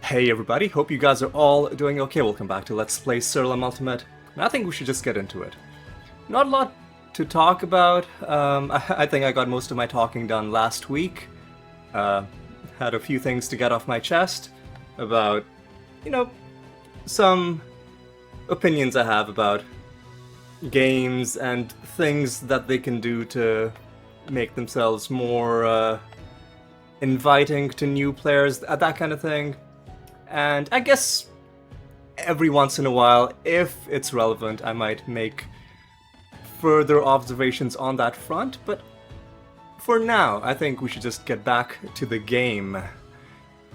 Hey everybody, hope you guys are all doing okay. Welcome back to Let's Play Siralim Ultimate. And I think we should just get into it. Not a lot to talk about. I think I got most of my talking done last week. Had a few things to get off my chest about, some opinions I have about games and things that they can do to make themselves more inviting to new players, that kind of thing. And I guess every once in a while, if it's relevant, I might make further observations on that front, but for now, I think we should just get back to the game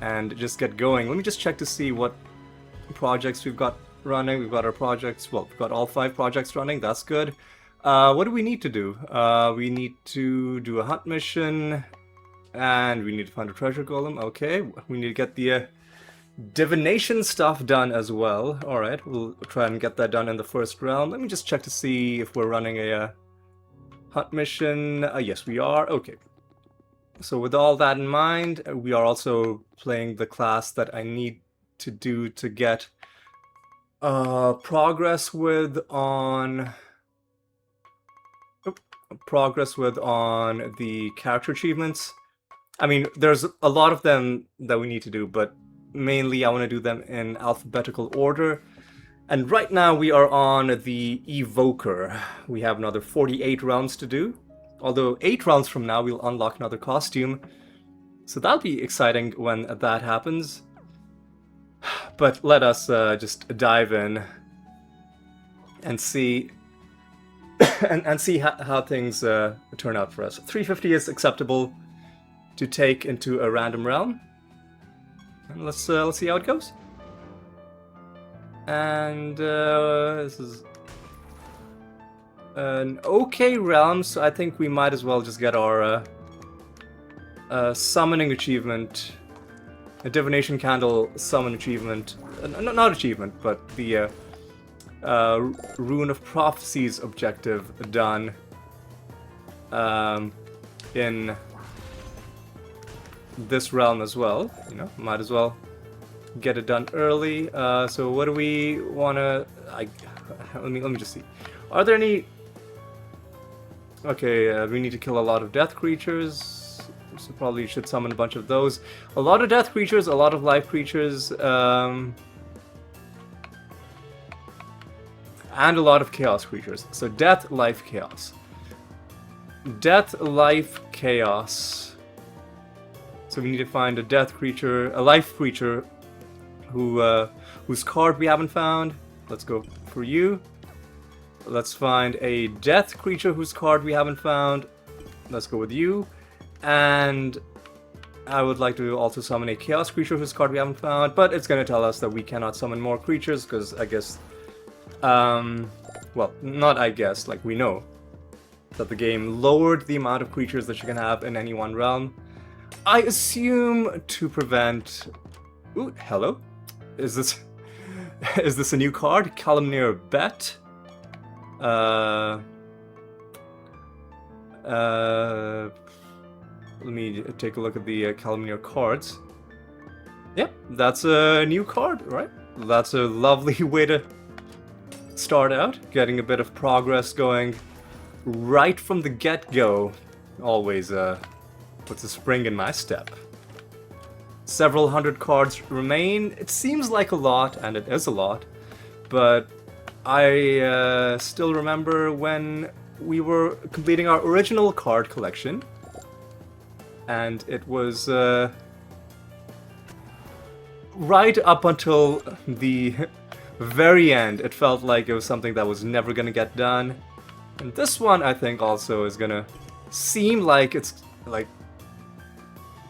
and just get going. Let me just check to see what projects we've got running. We've got our projects, well, we've got all 5 projects running, that's good. What do we need to do? We need to do a hunt mission, and we need to find a treasure golem. Okay, we need to get the divination stuff done as well. Alright, we'll try and get that done in the first realm. Let me just check to see if we're running a hunt mission. Yes, we are. Okay. So with all that in mind, we are also playing the class that I need to do to get progress with on the character achievements. I mean, there's a lot of them that we need to do, but mainly I want to do them in alphabetical order. And right now we are on the Evoker. We have another 48 rounds to do. Although 8 rounds from now we'll unlock another costume. So that'll be exciting when that happens. But let us just dive in and see and see how things turn out for us. 350 is acceptable to take into a random realm. And let's see how it goes. And this is an okay realm, so I think we might as well just get our summoning achievement, a divination candle summon achievement. Not achievement, but the Rune of Prophecies objective done in this realm as well. Might as well get it done early. So what do we want to? Let me just see. Are there any? Okay, we need to kill a lot of death creatures. So probably should summon a bunch of those. A lot of death creatures, a lot of life creatures, and a lot of chaos creatures. So death, life, chaos. Death, life, chaos. So we need to find a death creature, a life creature, whose card we haven't found. Let's go for you. Let's find a death creature whose card we haven't found. Let's go with you. And I would like to also summon a chaos creature whose card we haven't found, but it's going to tell us that we cannot summon more creatures because I guess, well, not I guess, like we know that the game lowered the amount of creatures that you can have in any one realm. I assume to prevent... Ooh, hello? Is this a new card? Calumnier Bet? Let me take a look at the Calumnier cards. Yep, that's a new card, right? That's a lovely way to start out. Getting a bit of progress going right from the get-go. Always, puts a spring in my step. Several hundred cards remain. It seems like a lot, and it is a lot, but I still remember when we were completing our original card collection, and it was right up until the very end, it felt like it was something that was never gonna get done. And this one, I think, also is gonna seem like it's like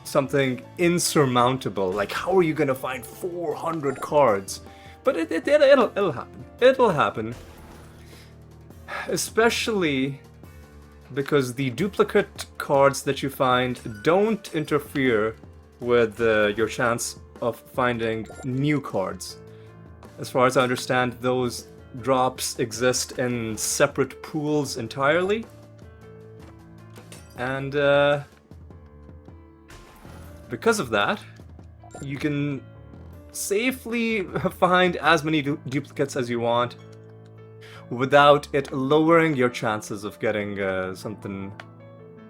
something insurmountable. Like, how are you gonna find 400 cards? But it'll happen. It'll happen. Especially because the duplicate cards that you find don't interfere with your chance of finding new cards. As far as I understand, those drops exist in separate pools entirely. And because of that, you can safely find as many duplicates as you want without it lowering your chances of getting something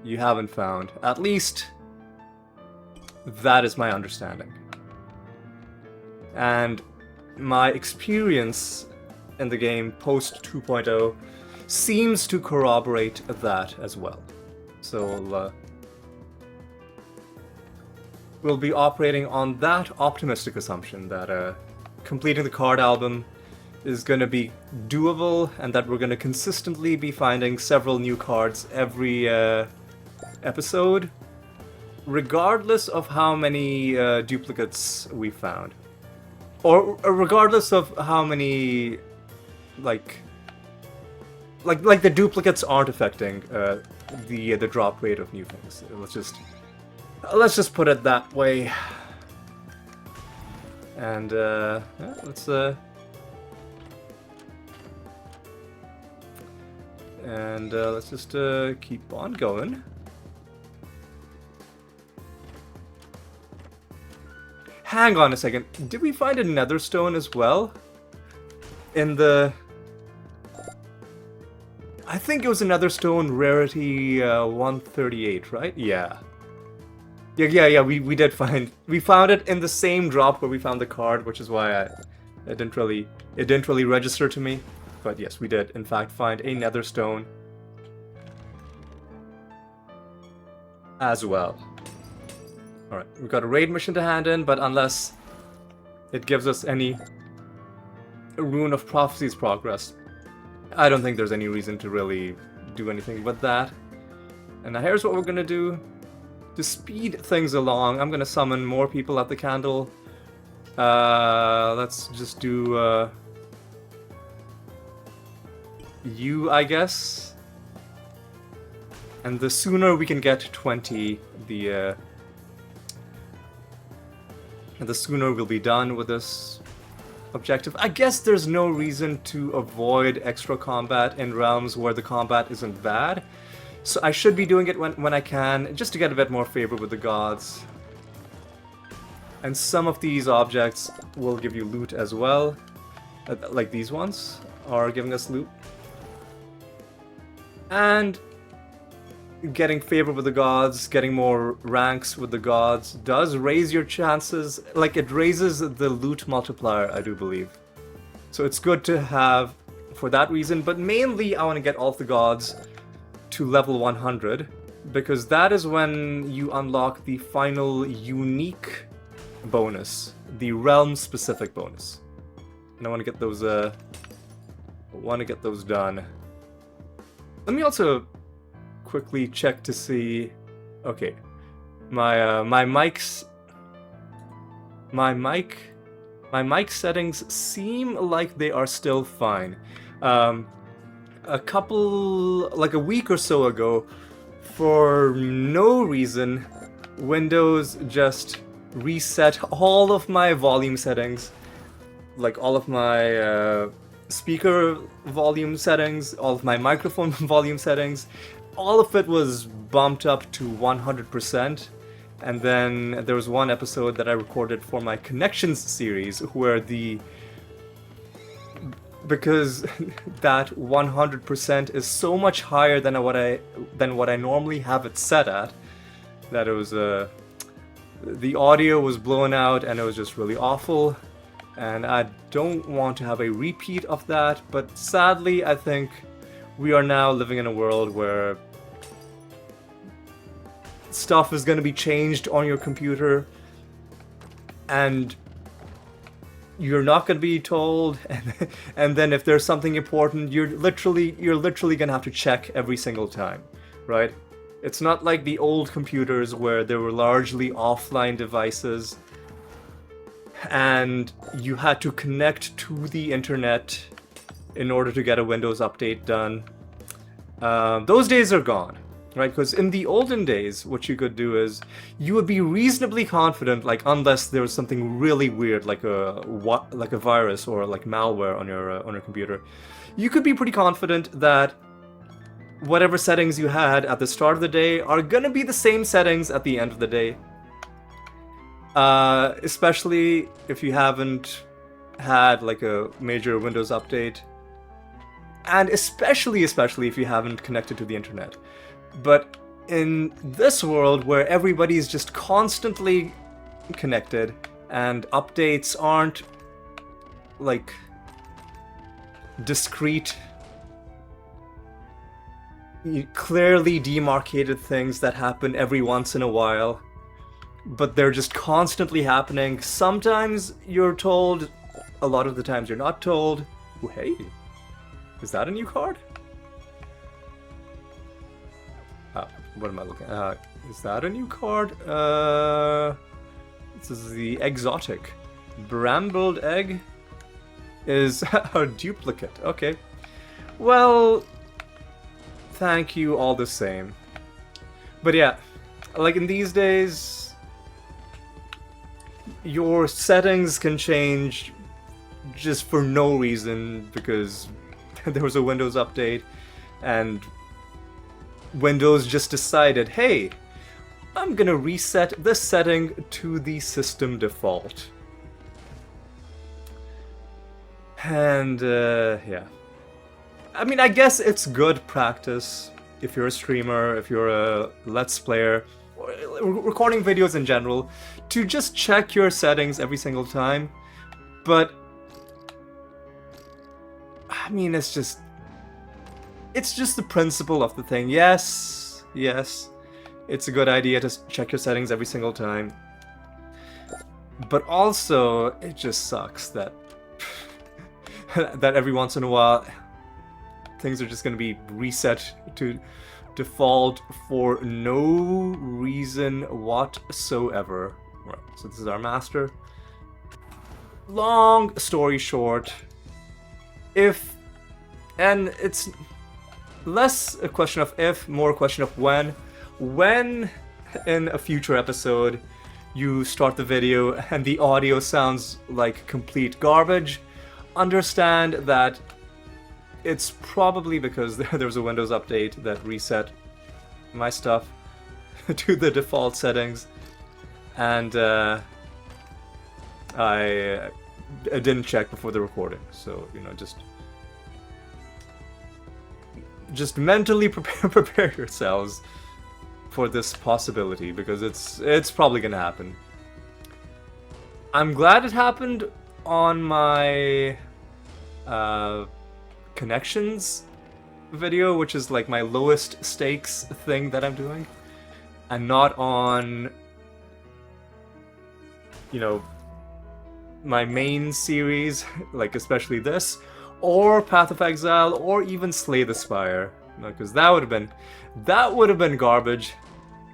you haven't found. At least that is my understanding. And my experience in the game post 2.0 seems to corroborate that as well. So we'll be operating on that optimistic assumption that completing the card album is going to be doable, and that we're going to consistently be finding several new cards every episode, regardless of how many duplicates we found. Or regardless of how many, like the duplicates aren't affecting the drop rate of new things. Let's just put it that way. And yeah, let's just keep on going. Hang on a second. Did we find a nether stone as well? In the... I think it was a nether stone rarity 138, right? Yeah. Yeah, we did find... We found it in the same drop where we found the card, which is why it didn't really register to me. But yes, we did in fact find a nether stone as well. Alright, we've got a raid mission to hand in, but unless it gives us any Rune of Prophecy's progress, I don't think there's any reason to really do anything with that. And now here's what we're gonna do. To speed things along, I'm gonna summon more people at the candle. Let's just do you, I guess. And the sooner we can get 20, the sooner we'll be done with this objective. I guess there's no reason to avoid extra combat in realms where the combat isn't bad. So I should be doing it when I can, just to get a bit more favor with the gods. And some of these objects will give you loot as well. Like these ones are giving us loot. And getting favor with the gods, getting more ranks with the gods does raise your chances. Like, it raises the loot multiplier, I do believe. So it's good to have for that reason, but mainly I want to get all of the gods to level 100, because that is when you unlock the final unique bonus, the realm-specific bonus. And I want to get those done. Let me also quickly check to see. Okay, my mic settings seem like they are still fine. Like a week or so ago, for no reason, Windows just reset all of my volume settings, like all of my speaker volume settings, all of my microphone volume settings. All of it was bumped up to 100%, and then there was one episode that I recorded for my Connections series where because that 100% is so much higher than what I normally have it set at, that it was the audio was blown out and it was just really awful, and I don't want to have a repeat of that. But sadly, I think we are now living in a world where stuff is going to be changed on your computer, and you're not going to be told, and then if there's something important, you're literally going to have to check every single time, right? It's not like the old computers where they were largely offline devices and you had to connect to the internet in order to get a Windows update done. Those days are gone, right? Because in the olden days, what you could do is you would be reasonably confident, like, unless there was something really weird, like a virus or like malware on your computer, you could be pretty confident that whatever settings you had at the start of the day are gonna be the same settings at the end of the day. Especially if you haven't had like a major Windows update, and especially if you haven't connected to the internet. But in this world where everybody's just constantly connected and updates aren't like discrete, clearly demarcated things that happen every once in a while, but they're just constantly happening. Sometimes you're told, a lot of the times you're not told. Oh, hey, is that a new card? What am I looking at? Is that a new card? This is the exotic. Brambled egg is a duplicate. Okay. Well, thank you all the same. But yeah, like in these days, your settings can change just for no reason because there was a Windows update and Windows just decided, hey, I'm gonna reset this setting to the system default. And, yeah. I mean, I guess it's good practice if you're a streamer, if you're a Let's Player, or recording videos in general, to just check your settings every single time. But, I mean, it's just the principle of the thing. Yes, it's a good idea to check your settings every single time. But also, it just sucks that that every once in a while things are just going to be reset to default for no reason whatsoever. Right, so this is our master. Long story short, and it's less a question of if, more a question of when in a future episode you start the video and the audio sounds like complete garbage, understand that it's probably because there was a Windows update that reset my stuff to the default settings, and I didn't check before the recording, so you know, just mentally prepare yourselves for this possibility, because it's probably gonna happen. I'm glad it happened on my connections video, which is like my lowest stakes thing that I'm doing, and not on, you know, my main series, like especially this, or Path of Exile, or even Slay the Spire, because that would have been garbage.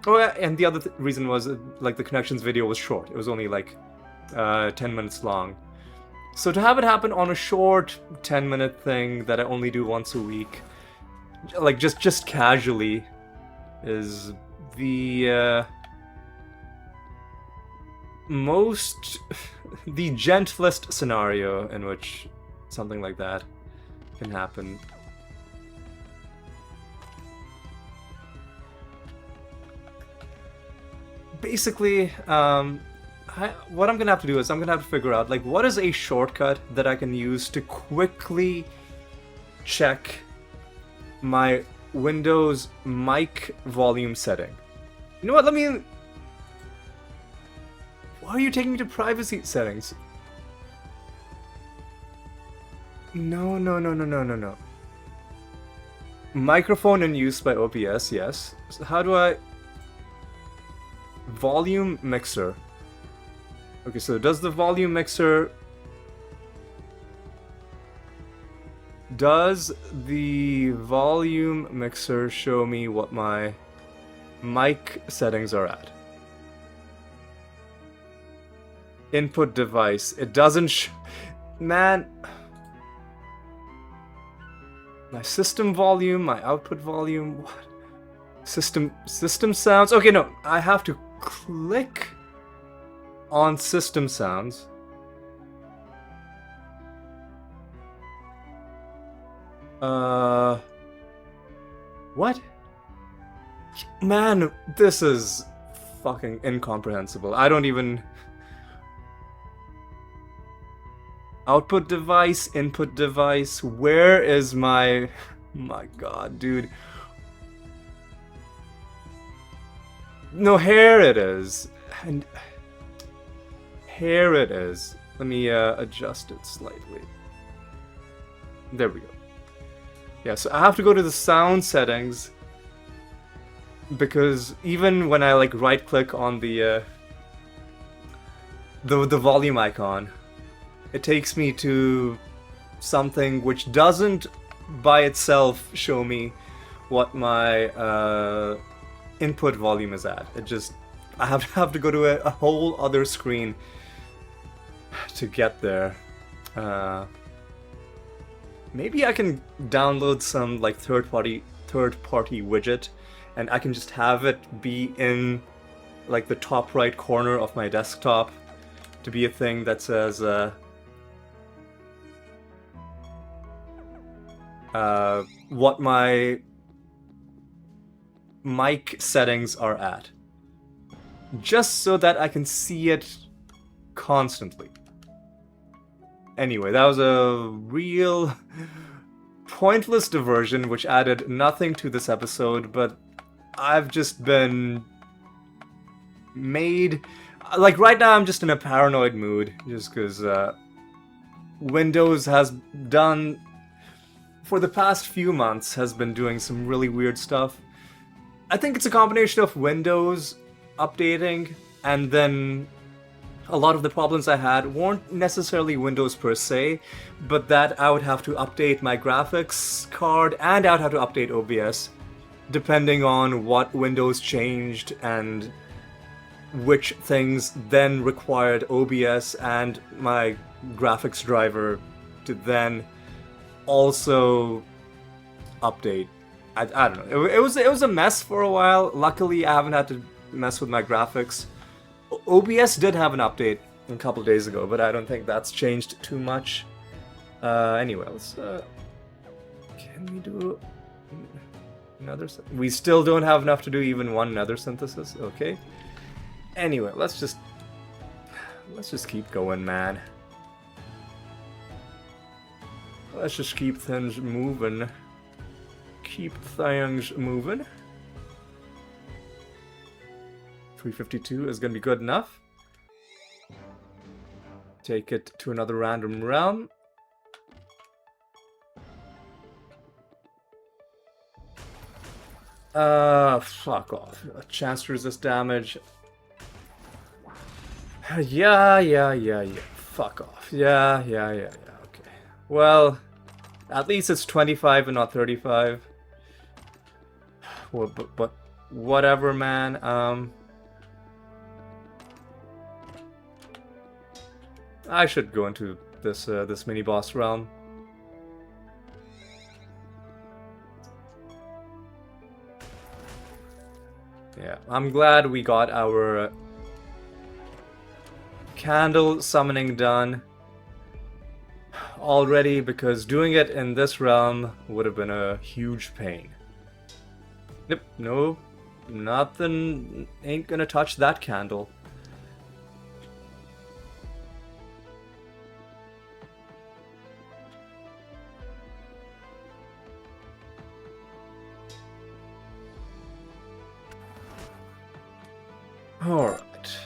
Oh, yeah, and the other reason was like the connections video was short. It was only like 10 minutes long. So to have it happen on a short 10-minute thing that I only do once a week, like just casually, is the the gentlest scenario in which something like that can happen. Basically, what I'm gonna have to do is I'm gonna have to figure out, like, what is a shortcut that I can use to quickly check my Windows mic volume setting. You know what, why are you taking me to privacy settings? No. Microphone in use by OBS, yes. So how do I... Volume mixer. Okay, so does the volume mixer... Does the volume mixer show me what my mic settings are at? Input device. It doesn't Man... My system volume, my output volume, what? System sounds? Okay, no, I have to click on system sounds. What? Man, this is fucking incomprehensible. I don't even Output device, input device. Where is my... My god, dude. No, here it is. And here it is. Let me adjust it slightly. There we go. Yeah, so I have to go to the sound settings because even when I like right click on the volume icon, it takes me to something which doesn't by itself show me what my input volume is at. It just, I have to go to a whole other screen to get there. Maybe I can download some like third-party widget, and I can just have it be in like the top right corner of my desktop to be a thing that says what my mic settings are at, just so that I can see it constantly. Anyway, that was a real pointless diversion which added nothing to this episode, but I've just been made... Like, right now I'm just in a paranoid mood, just because Windows has done, for the past few months, has been doing some really weird stuff. I think it's a combination of Windows updating, and then a lot of the problems I had weren't necessarily Windows per se, but that I would have to update my graphics card, and I would have to update OBS, depending on what Windows changed and which things then required OBS and my graphics driver to then also update. I don't know. It was a mess for a while. Luckily, I haven't had to mess with my graphics. OBS did have an update a couple of days ago, but I don't think that's changed too much. Anyway, let's... can we do another... We still don't have enough to do even one nether synthesis, okay. Anyway, let's just keep going, man. Let's just keep things moving. Keep things moving. 352 is gonna be good enough. Take it to another random realm. Fuck off. A chance to resist damage. Yeah. Fuck off. Yeah. Okay. Well, at least it's 25 and not 35. Well, but whatever, man. I should go into this this mini boss realm. Yeah, I'm glad we got our candle summoning done already, because doing it in this realm would have been a huge pain. Yep, no, nothing ain't gonna touch that candle. Alright.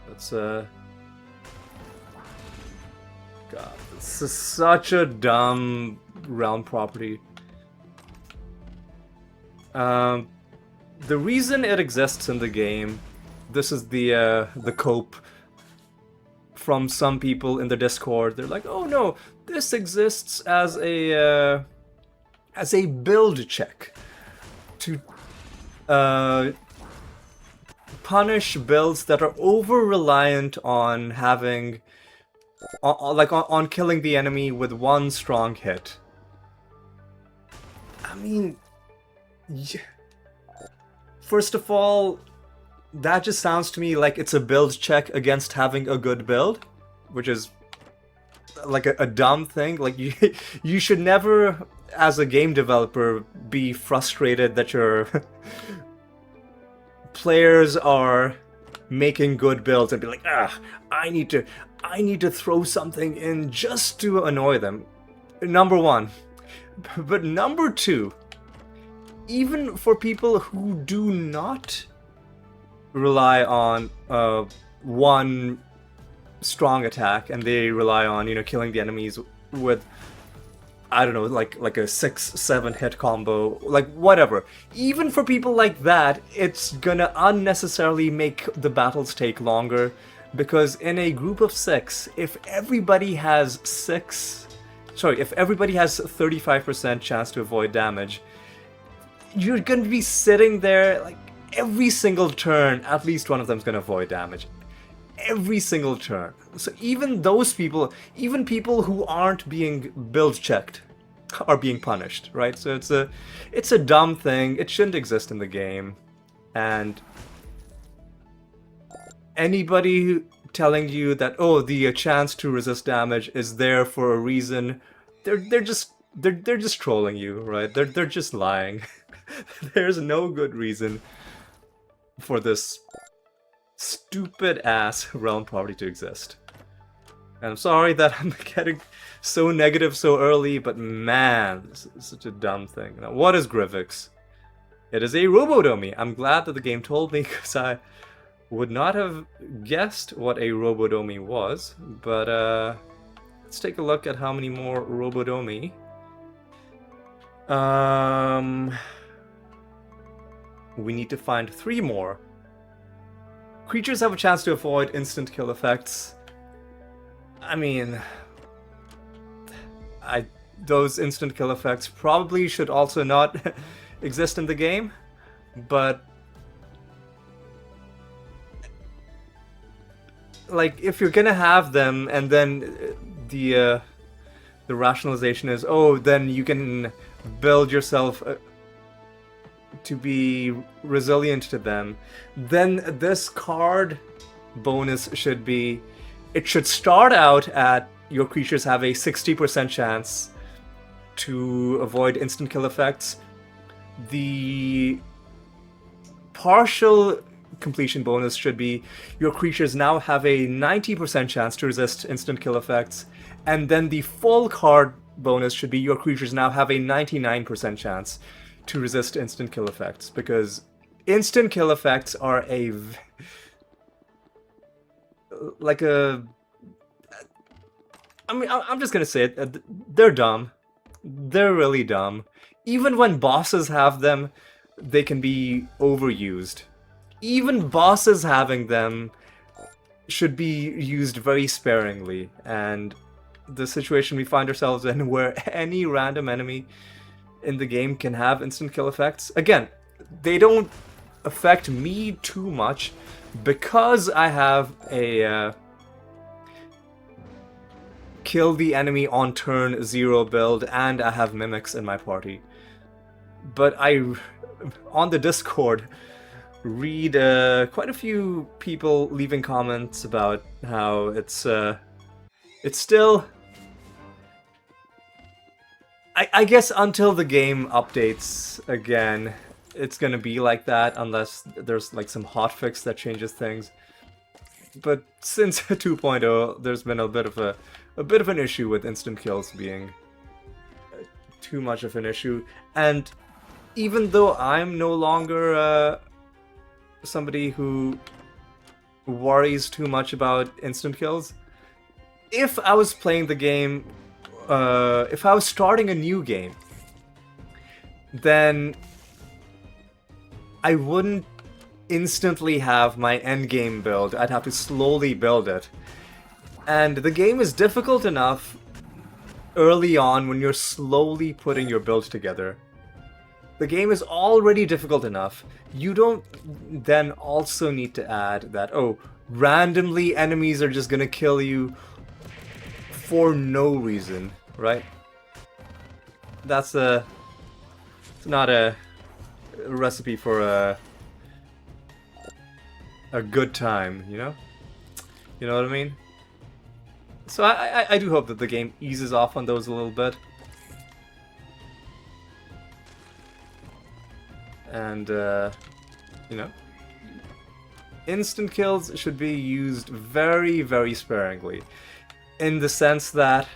Let's, God, this is such a dumb realm property. The reason it exists in the game, this is the cope from some people in the Discord. They're like, oh no, this exists as a build check to punish builds that are over-reliant on having, on killing the enemy with one strong hit. I mean, first of all, that just sounds to me like it's a build check against having a good build, which is like a dumb thing. Like, you should never, as a game developer, be frustrated that your players are making good builds and be like, I need to I need to throw something in just to annoy them. Number one. But number two, even for people who do not rely on one strong attack, and they rely on, you know, killing the enemies with, I don't know, like a 6-7 hit combo, like whatever. Even for people like that, it's gonna unnecessarily make the battles take longer, because in a group of 6, if everybody has 35% chance to avoid damage, you're gonna be sitting there like every single turn, at least one of them's gonna avoid damage. Every single turn. So even those people, even people who aren't being build checked, are being punished, right? So it's a dumb thing. It shouldn't exist in the game. And anybody telling you that, oh, the chance to resist damage is there for a reason, they're just trolling you, right? They're just lying. There's no good reason for this stupid ass realm property to exist. And I'm sorry that I'm getting so negative so early, but man, this is such a dumb thing. Now, what is Grivix? It is a Robodomi. I'm glad that the game told me, because I would not have guessed what a Robodomi was. But let's take a look at how many more Robodomi. We need to find 3 more. Creatures have a chance to avoid instant kill effects. I mean, those instant kill effects probably should also not exist in the game, but like, if you're gonna have them, and then the rationalization is, oh, then you can build yourself to be resilient to them, then this card bonus should be, it should start out at your creatures have a 60% chance to avoid instant kill effects. The partial completion bonus should be your creatures now have a 90% chance to resist instant kill effects, and then the full card bonus should be your creatures now have a 99% chance to resist instant kill effects, because instant kill effects are I'm just gonna say it, they're dumb. They're really dumb. Even when bosses have them, they can be overused. Even bosses having them should be used very sparingly, and the situation we find ourselves in, where any random enemy in the game can have instant kill effects. Again, they don't affect me too much, because I have a kill the enemy on turn 0 build, and I have mimics in my party. But I, on the Discord, read quite a few people leaving comments about how it's still, I guess until the game updates again, it's gonna be like that, unless there's like some hotfix that changes things. But since 2.0, there's been a bit of an issue with instant kills being too much of an issue. And even though I'm no longer somebody who worries too much about instant kills, if I was playing the game, if I was starting a new game, then I wouldn't instantly have my endgame build. I'd have to slowly build it. And the game is difficult enough early on when you're slowly putting your build together. The game is already difficult enough. You don't then also need to add that, oh, randomly enemies are just gonna kill you for no reason, right? That's it's not a recipe for a good time, you know? You know what I mean? So I do hope that the game eases off on those a little bit. And, you know, instant kills should be used very, very sparingly. In the sense that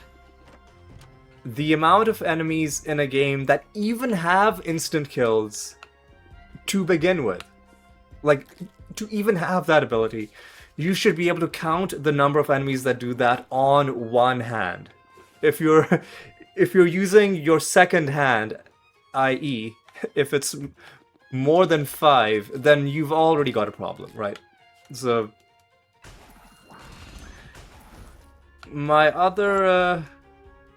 the amount of enemies in a game that even have instant kills to begin with, like, to even have that ability, you should be able to count the number of enemies that do that on one hand. If you're using your second hand, i.e., if it's more than 5, then you've already got a problem, right? So my other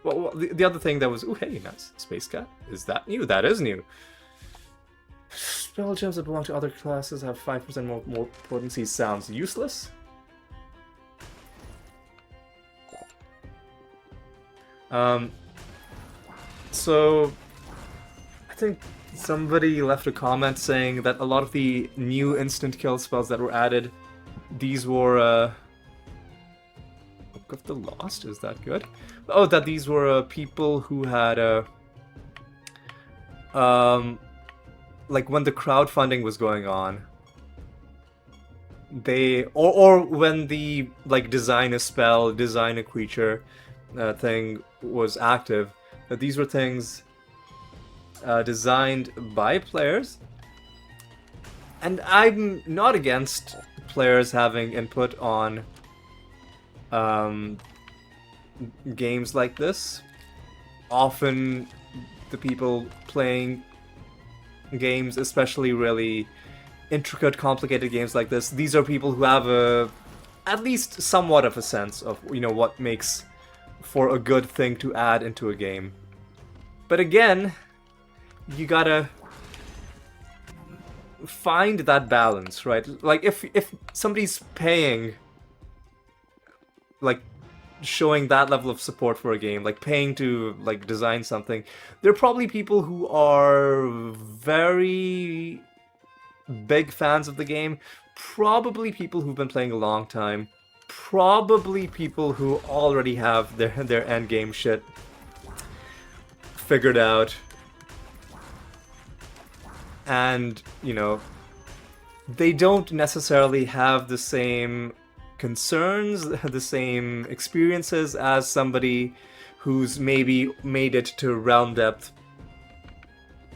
well, the other thing that was, oh hey, nice, Space Cat. Is that new? That is new. Spell gems that belong to other classes have 5% more potency. Sounds useless. So I think somebody left a comment saying that a lot of the new instant kill spells that were added, these were Book of the Lost, is that good? Oh, that these were people who had like when the crowdfunding was going on, they or when the like design a spell, design a creature thing was active, that these were things designed by players. And I'm not against players having input on games like this. Often the people playing games, especially really intricate, complicated games like this, these are people who have at least somewhat of a sense of, you know, what makes for a good thing to add into a game. But again, you gotta find that balance, right? Like if somebody's paying, like showing that level of support for a game, like paying to like design something, there are probably people who are very big fans of the game, probably people who've been playing a long time, probably people who already have their end game shit figured out, and you know, they don't necessarily have the same concerns, the same experiences as somebody who's maybe made it to realm depth,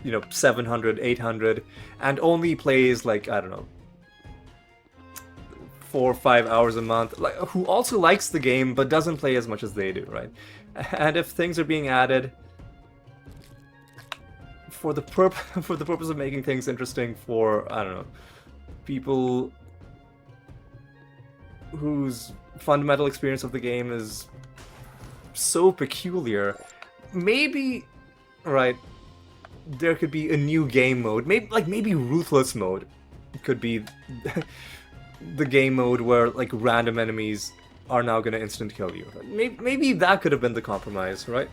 you know, 700, 800, and only plays like, I don't know, 4 or 5 hours a month, like, who also likes the game but doesn't play as much as they do, right? And if things are being added for the purpose of making things interesting for, I don't know, people whose fundamental experience of the game is so peculiar, maybe, right, there could be a new game mode. Maybe Ruthless mode could be the game mode where like random enemies are now gonna instant kill you. Maybe that could have been the compromise, right?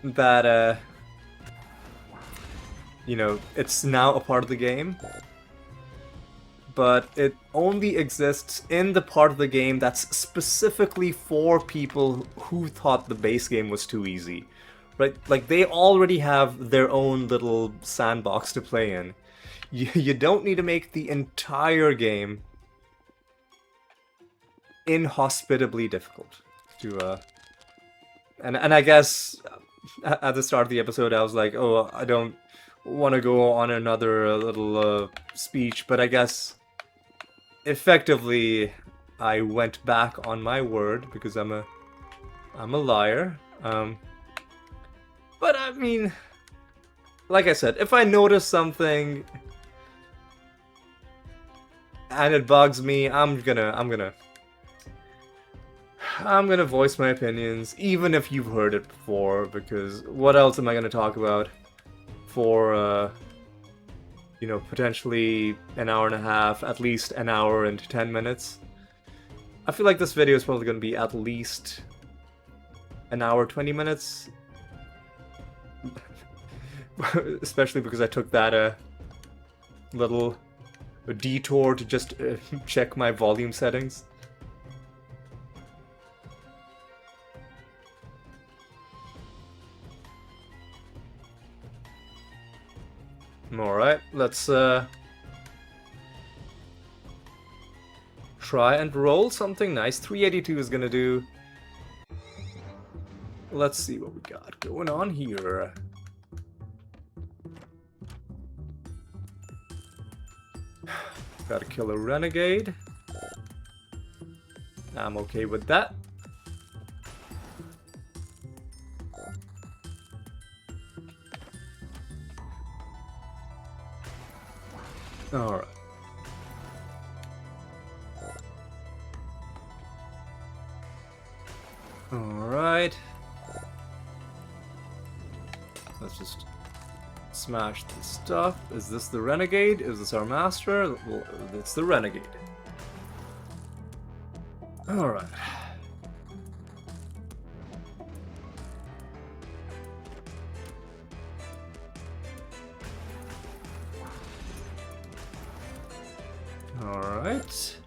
That you know, it's now a part of the game, but it only exists in the part of the game that's specifically for people who thought the base game was too easy, right? Like, they already have their own little sandbox to play in. You don't need to make the entire game inhospitably difficult to, and I guess at the start of the episode I was like, oh, I don't want to go on another little speech, but I guess effectively I went back on my word because I'm a liar. But I mean, like I said, if I notice something and it bugs me, I'm gonna voice my opinions, even if you've heard it before, because what else am I gonna talk about for you know, potentially an hour and a half, at least an hour and 10 minutes. I feel like this video is probably going to be at least an hour 20 minutes. Especially because I took that little detour to just check my volume settings. Alright, let's try and roll something nice. 382 is gonna do. Let's see what we got going on here. Gotta kill a renegade. I'm okay with that. Alright. Alright. Let's just smash this stuff. Is this the renegade? Is this our master? Well, it's the renegade. Alright. Alright.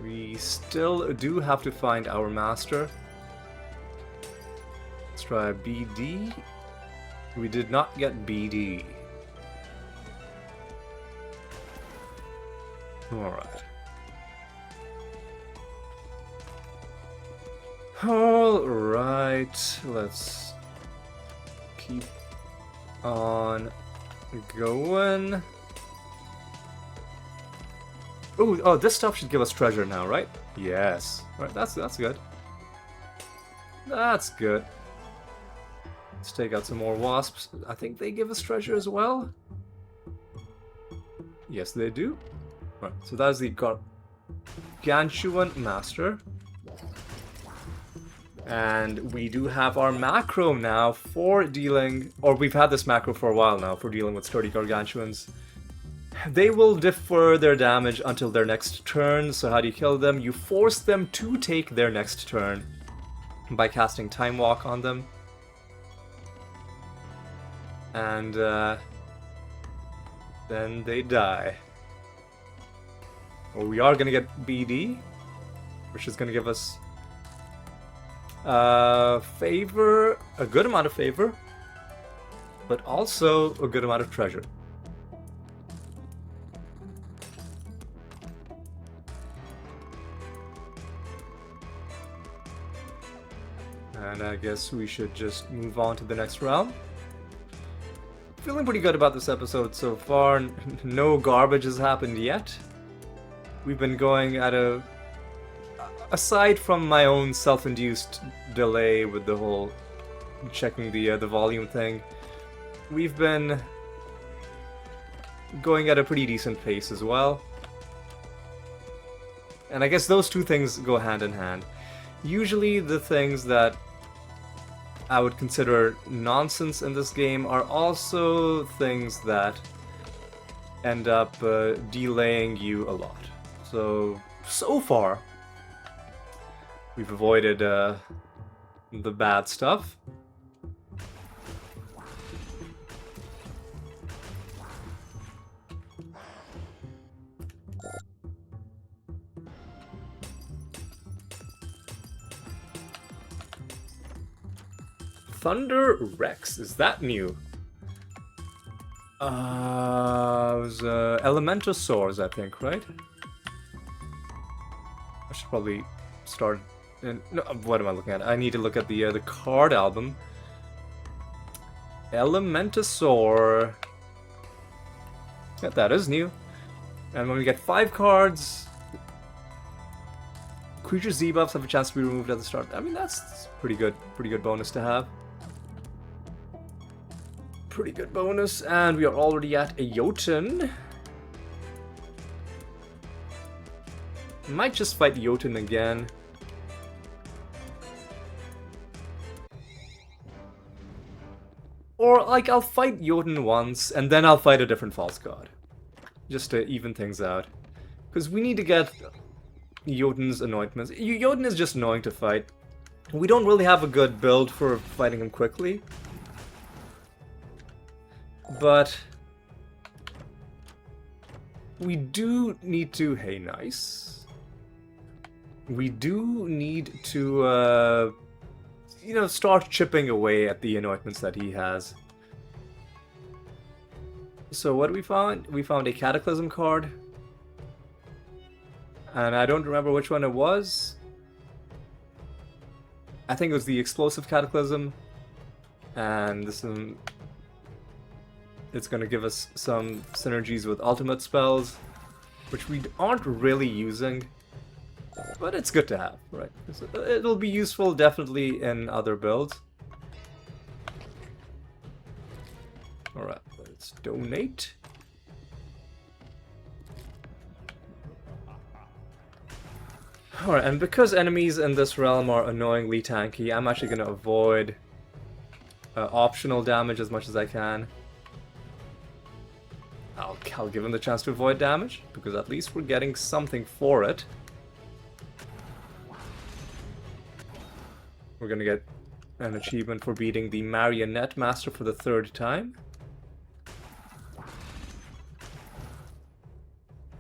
We still do have to find our master. Let's try BD. We did not get BD. Alright. Alright, let's keep on going. Ooh, oh, this stuff should give us treasure now, right? Yes. Alright, that's good. That's good. Let's take out some more wasps. I think they give us treasure as well. Yes, they do. Alright, so that is the Gargantuan Master. And we do have our macro now for dealing, or we've had this macro for a while now, for dealing with sturdy Gargantuans. They will defer their damage until their next turn, so how do you kill them? You force them to take their next turn by casting Time Walk on them. And then they die. Well, we are going to get BD, which is going to give us favor, a good amount of favor, but also a good amount of treasure. And I guess we should just move on to the next round. Feeling pretty good about this episode so far. No garbage has happened yet. We've been going at a... Aside from my own self-induced delay with the whole checking the volume thing, we've been going at a pretty decent pace as well. And I guess those two things go hand in hand. Usually the things that I would consider nonsense in this game are also things that end up delaying you a lot. So far, we've avoided the bad stuff. Thunder Rex, is that new? It was Elementosaurs, I think, right? I should probably start. No, what am I looking at? I need to look at the card album. Elementosaur. Yeah, that is new. And when we get 5 cards, creatures debuffs have a chance to be removed at the start. I mean, that's pretty good bonus to have. Pretty good bonus, and we are already at a Jotun. Might just fight Jotun again. Or, like, I'll fight Jotun once, and then I'll fight a different false god. Just to even things out. Because we need to get Jotun's anointments. Jotun is just annoying to fight. We don't really have a good build for fighting him quickly. But we do need to... Hey, nice. We do need to, you know, start chipping away at the anointments that he has. So what do we found? We found a Cataclysm card. And I don't remember which one it was. I think it was the Explosive Cataclysm. And this one, it's going to give us some synergies with ultimate spells, which we aren't really using. But it's good to have, right? It'll be useful definitely in other builds. Alright, let's donate. Alright, and because enemies in this realm are annoyingly tanky, I'm actually going to avoid optional damage as much as I can. I'll give him the chance to avoid damage, because at least we're getting something for it. We're gonna get an achievement for beating the Marionette Master for the 3rd time.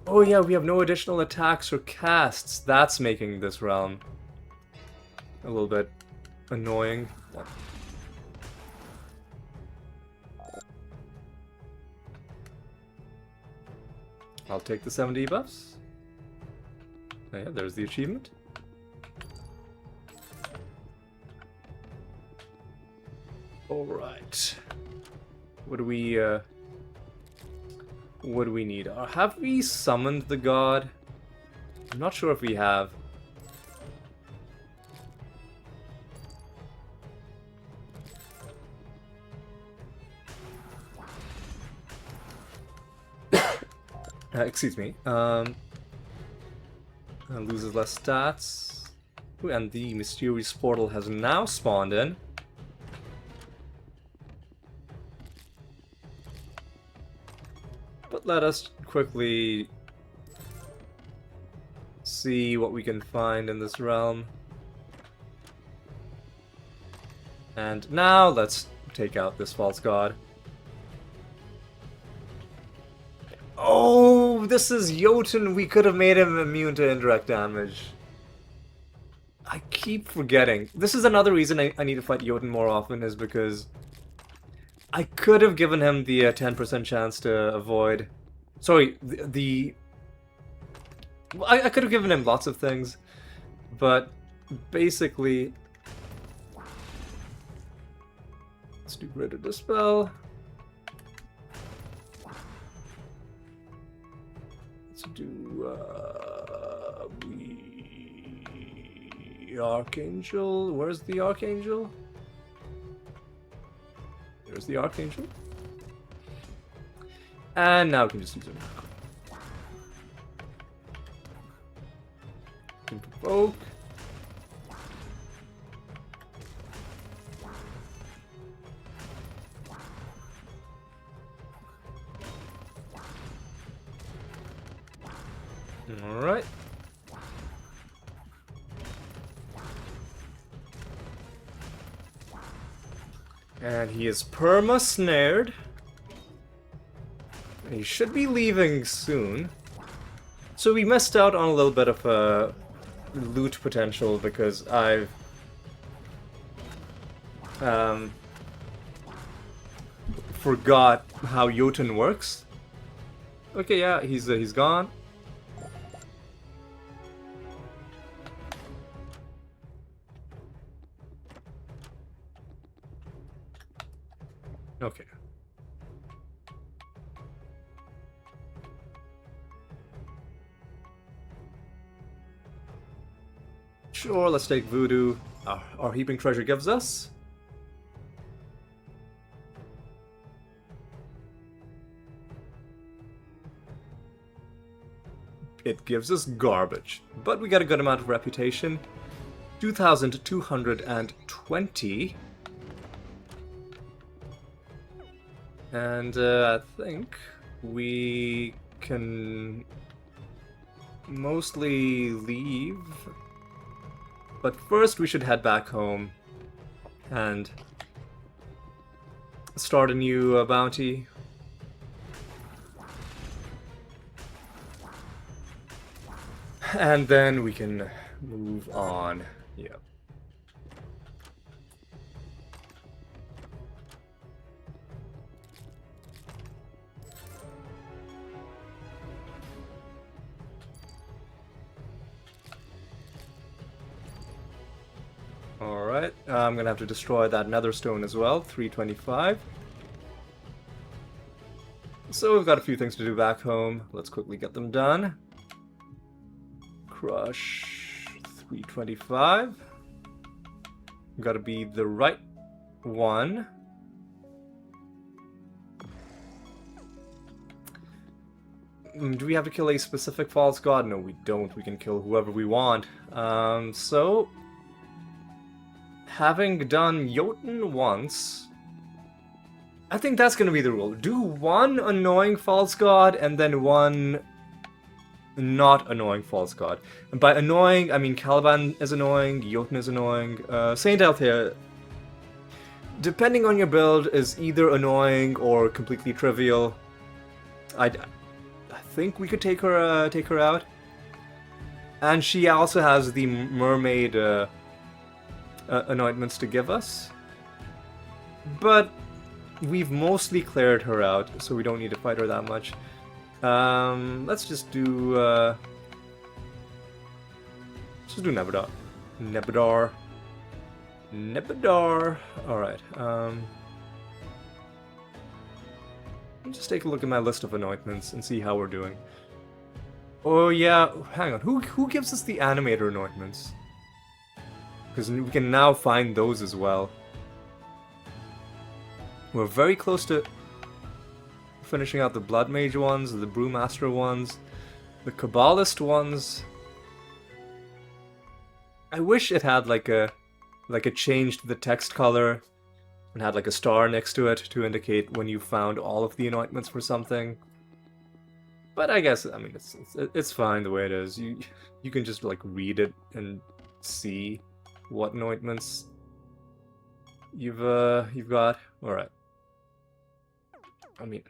Oh yeah, we have no additional attacks or casts. That's making this realm a little bit annoying. I'll take the 7 debuffs. Oh yeah, there's the achievement. Alright. What do we need? Have we summoned the god? I'm not sure if we have. Excuse me. Loses less stats. Ooh, and the mysterious portal has now spawned in. But let us quickly see what we can find in this realm. And now let's take out this false god. Oh, this is Jotun. We could have made him immune to indirect damage. I keep forgetting. This is another reason I need to fight Jotun more often, is because I could have given him the 10% chance to avoid. Sorry, I could have given him lots of things, but basically, let's do Greater Dispel. Let's do the Archangel. Where's the Archangel? There's the Archangel. And now we can just use it. Can provoke. Alright. And he is perma-snared. He should be leaving soon. So we missed out on a little bit of loot potential because I've forgot how Jotun works. Okay, yeah, he's gone. Okay. Sure, let's take Voodoo. Our heaping treasure gives us. It gives us garbage, but we got a good amount of reputation. 2,220. And I think we can mostly leave. But first we should head back home and start a new bounty. And then we can move on. Yep. Alright, I'm gonna have to destroy that nether stone as well. 325. So we've got a few things to do back home. Let's quickly get them done. Crush 325. Gotta be the right one. Do we have to kill a specific false god? No, we don't. We can kill whoever we want. So, having done Jotun once, I think that's gonna be the rule. Do one annoying false god and then one not annoying false god. And by annoying, I mean Caliban is annoying, Jotun is annoying, Saint Althea, depending on your build, is either annoying or completely trivial. I think we could take her out. And she also has the mermaid anointments to give us. But we've mostly cleared her out, so we don't need to fight her that much. Let's just do Nebadar. Nebadar. Alright, just take a look at my list of anointments and see how we're doing. Oh yeah, hang on, who gives us the animator anointments? Because we can now find those as well. We're very close to finishing out the Blood Mage ones, the Brewmaster ones, the Kabbalist ones. I wish it had like a changed the text color and had like a star next to it to indicate when you found all of the anointments for something. But I guess, I mean, it's fine the way it is. You can just like read it and see what anointments you've got. All right. I mean,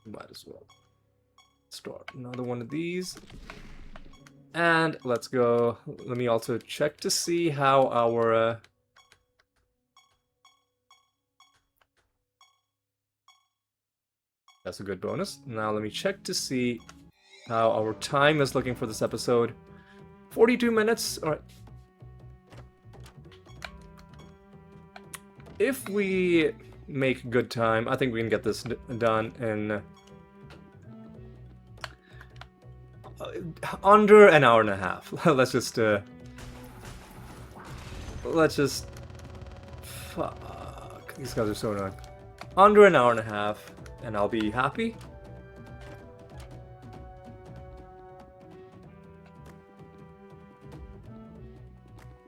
might as well start another one of these. And let's go. Let me also check to see how our that's a good bonus. Now let me check to see how our time is looking for this episode. 42 minutes. All right. If we make good time, I think we can get this done in under an hour and a half. Let's just fuck, these guys are so annoying. Under an hour and a half, and I'll be happy.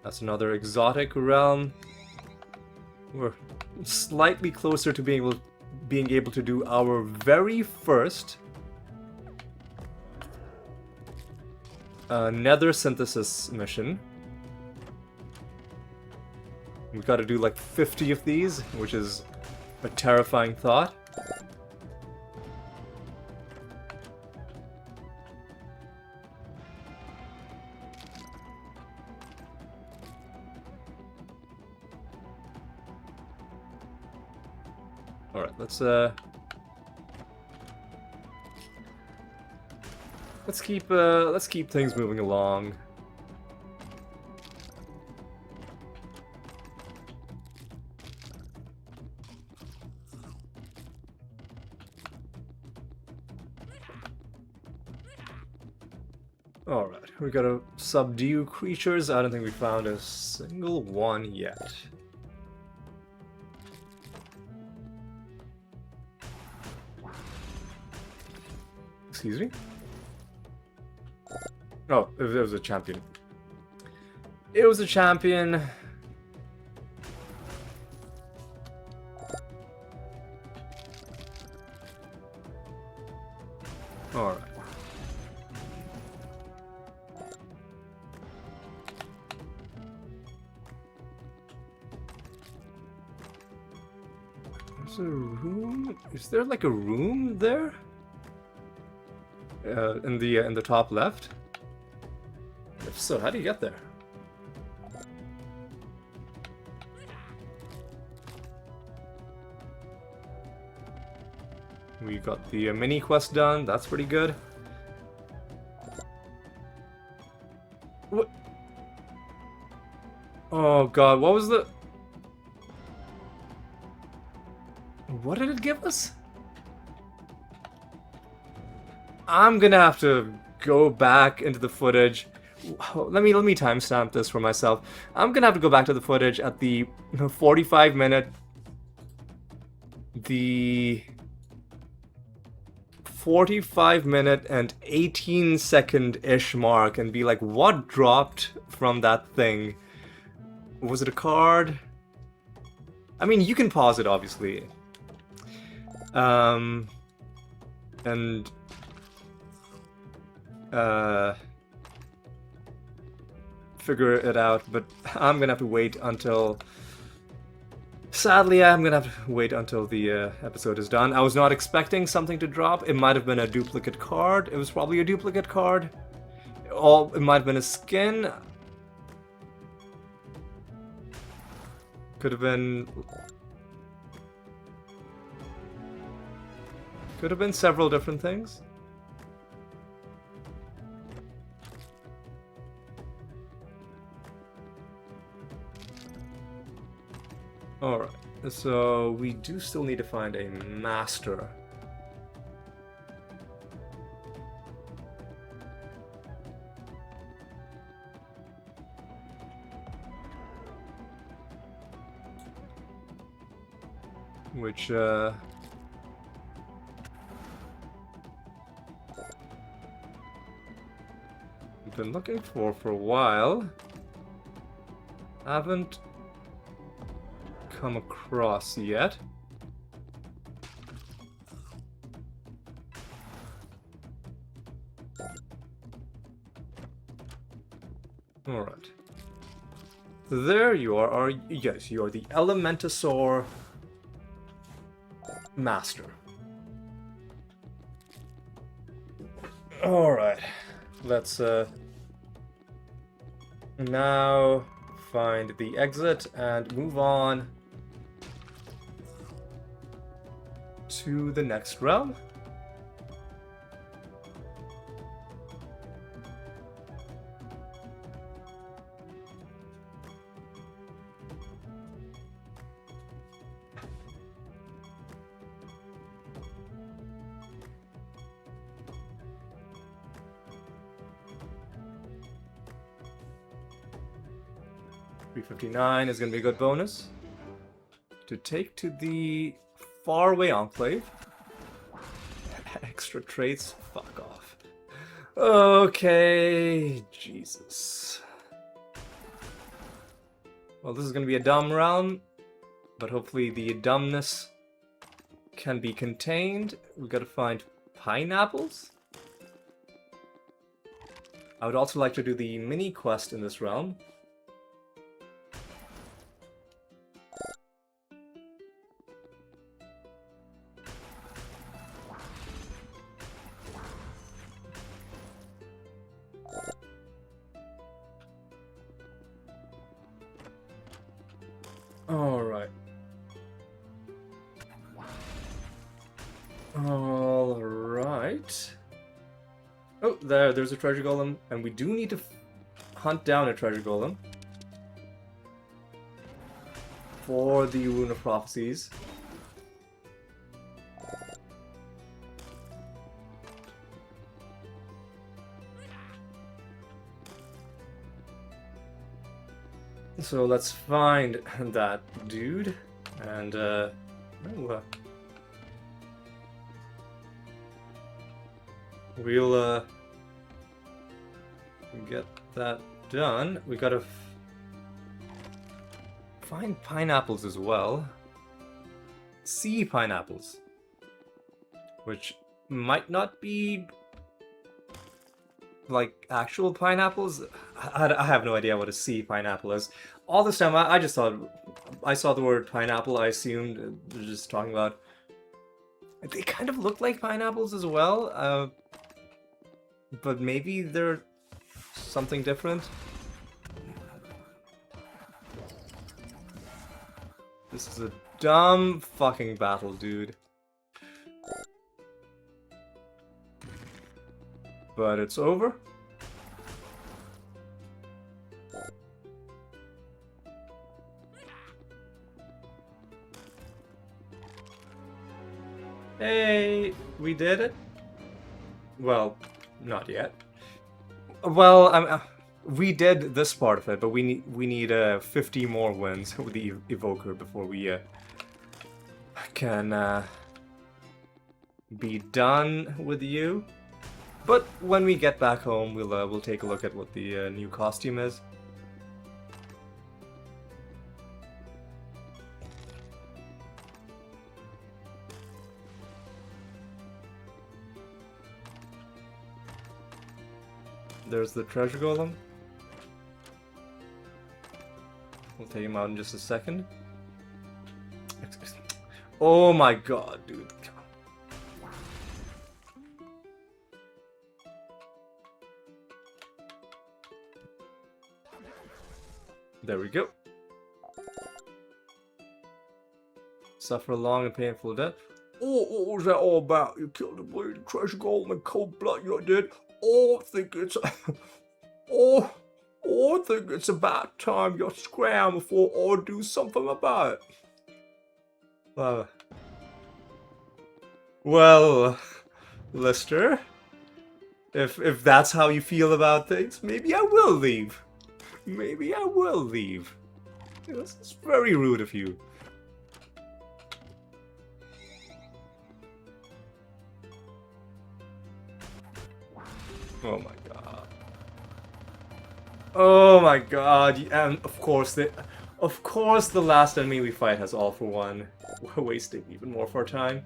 That's another exotic realm. We're slightly closer to being able to do our very first nether synthesis mission. We've got to do like 50 of these, which is a terrifying thought. All right, let's keep things moving along. All right, we gotta subdue creatures. I don't think we found a single one yet. Excuse me? Oh, it was a champion. It was a champion. Alright. There's a room? Is there like a room there? In the top left? If so, how do you get there? We got the mini quest done. That's pretty good. What? Oh god, what was the... What did it give us? I'm gonna have to go back into the footage. Let me timestamp this for myself. I'm gonna have to go back to the footage at the 45-minute... The 45-minute and 18-second-ish mark and be like, what dropped from that thing? Was it a card? I mean, you can pause it, obviously. And... figure it out, but I'm gonna have to wait until... Sadly, I'm gonna have to wait until the episode is done. I was not expecting something to drop. It might have been a duplicate card. It was probably a duplicate card. Or it might have been a skin. Could have been... Could have been several different things. Alright, so we do still need to find a master. Which, I've been looking for a while. Haven't come across yet. Alright. There you are. Yes, you are the Elementasaur Master. Alright. Let's now find the exit and move on to the next realm. $359 is going to be a good bonus to take to the faraway enclave. Extra traits? Fuck off. Okay, Jesus. Well, this is going to be a dumb realm, but hopefully the dumbness can be contained. We've got to find pineapples. I would also like to do the mini quest in this realm. Alright. Alright. Oh, there's a treasure golem, and we do need to hunt down a treasure golem for the Rune of Prophecies. So let's find that dude, and we'll get that done. We gotta find pineapples as well. Sea pineapples, which might not be like actual pineapples. I have no idea what a sea pineapple is. All this time I just thought, I saw the word pineapple, I assumed they're just talking about... They kind of look like pineapples as well, but maybe they're something different. This is a dumb fucking battle, dude. But it's over. Hey, we did it. Well, not yet. Well, we did this part of it, but we need 50 more wins with the evoker before we can be done with you. But when we get back home, we'll take a look at what the new costume is. There's the treasure golem. We'll take him out in just a second. Oh my god, dude. There we go. Suffer a long and painful death. Oh, what was that all about? You killed the bleeding treasure golem in cold blood, you did? Oh, I think it's... oh, I think it's about time you scram before I do something about it. Well, Lister, if that's how you feel about things, maybe I will leave. Maybe I will leave. It's very rude of you. Oh my god. Oh my god. And of course the last enemy we fight has all for one. We're wasting even more of our time.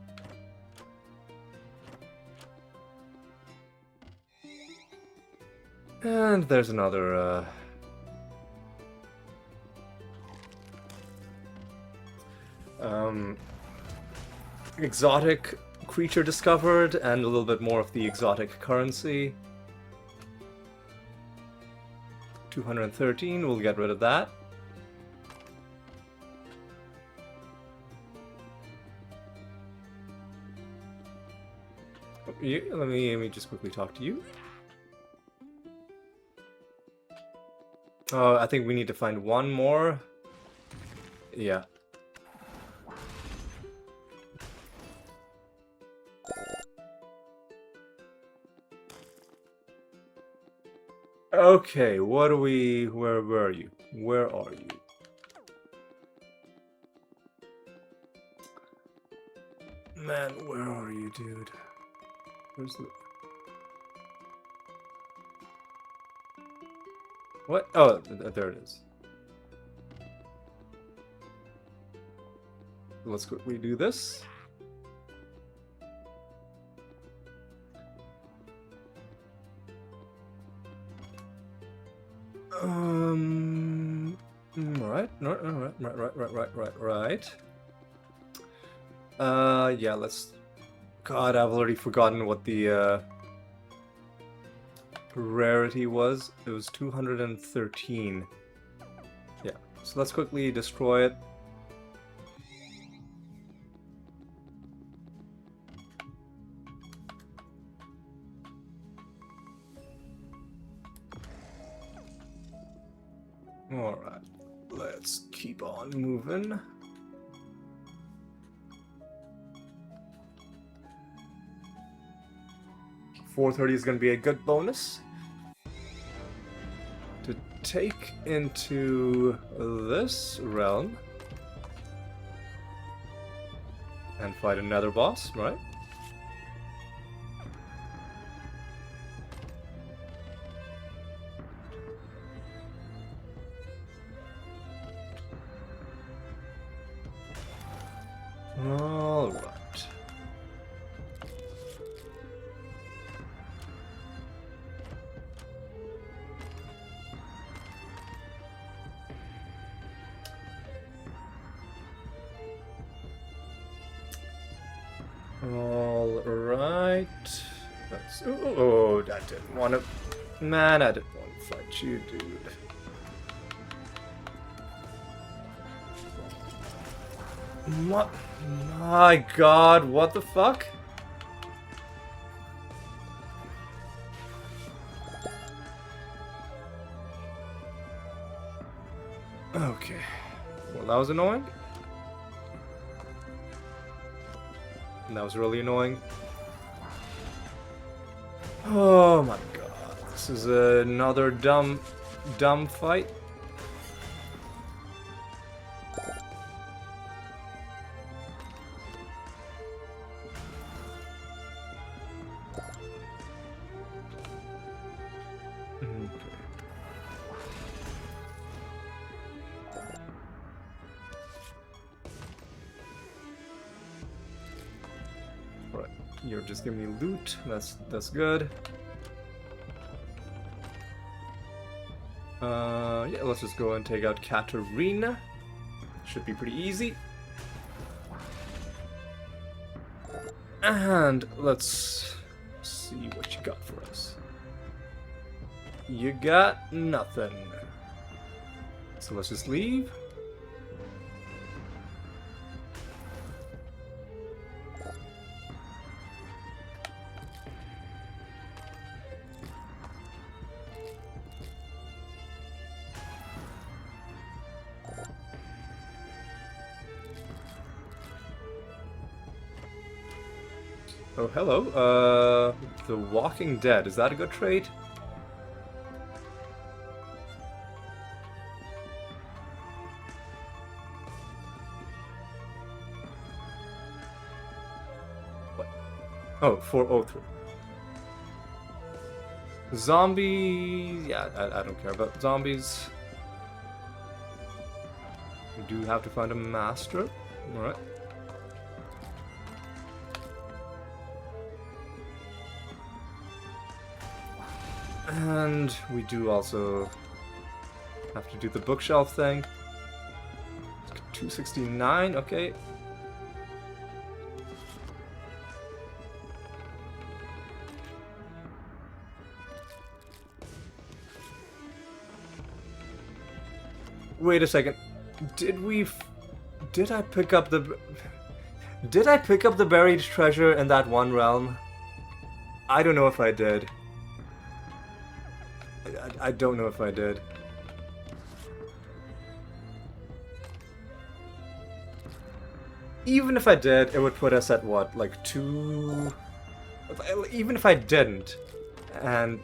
And there's another exotic creature discovered, and a little bit more of the exotic currency. 213, we'll get rid of that. Let me just quickly talk to you. Oh, I think we need to find one more. Yeah. Okay, where were you? Where are you? Man, where are you, dude? Where's the... What? Oh, there it is. Let's quickly do this. Right. Yeah, let's... God, I've already forgotten what the, rarity was. It was 213. Yeah, so let's quickly destroy it. Alright, let's keep on moving. .430 is going to be a good bonus to take into this realm and fight another boss, right? All right. All right. That's... Oh, I didn't want to... Man, I didn't want to fight you, dude. What? My god, what the fuck? Okay. Well, that was annoying. That was really annoying. Oh my god. This is another dumb fight. You're just giving me loot. That's good. Yeah, let's just go and take out Katarina. Should be pretty easy. And let's see what you got for us. You got nothing. So let's just leave. Oh, hello. The Walking Dead. Is that a good trade? What? Oh, 403. Zombies... Yeah, I don't care about zombies. We do have to find a master. Alright. And we do also have to do the bookshelf thing. 269, okay. Wait a second. Did I pick up the buried treasure in that one realm? I don't know if I did. I don't know if I did. Even if I did, it would put us at what, like 2... Even if I didn't, and...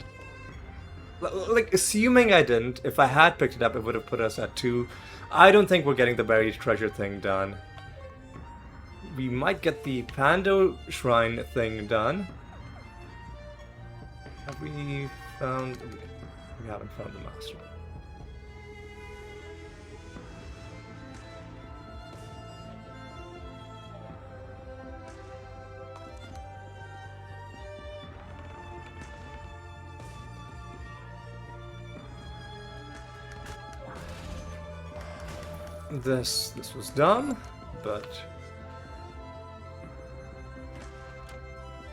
Like, assuming I didn't, if I had picked it up, it would have put us at 2. I don't think we're getting the buried treasure thing done. We might get the Pando Shrine thing done. Have we found... We haven't found the master. This was dumb, but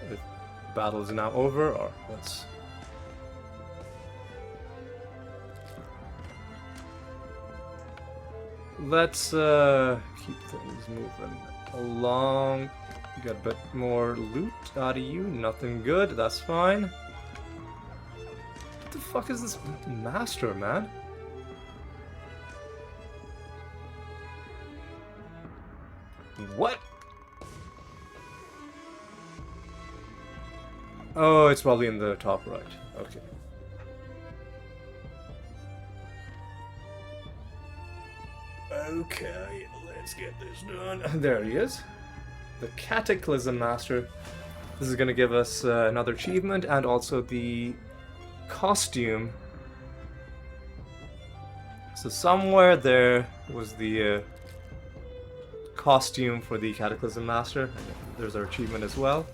the battle is now over, or let's keep things moving along. Get a bit more loot out of you. Nothing good. That's fine. What the fuck is this master, man? What? Oh, it's probably in the top right. Okay. Okay, let's get this done. There he is. The Cataclysm Master. This is going to give us another achievement and also the costume. So somewhere there was the costume for the Cataclysm Master. There's our achievement as well.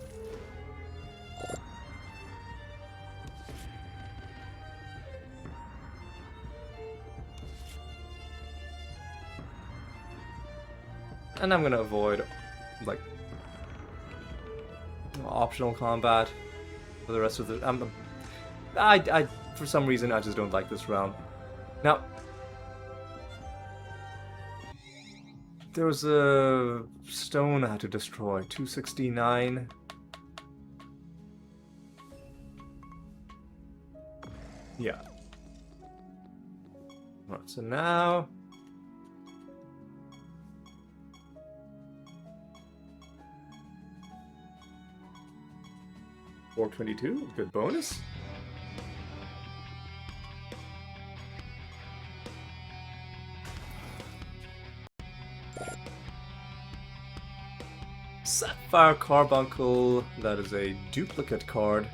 And I'm gonna avoid, like, optional combat for the rest of the... I for some reason, I just don't like this round. Now, there was a stone I had to destroy, 269. Yeah. Right, so now... 422, good bonus. Sapphire Carbuncle, that is a duplicate card.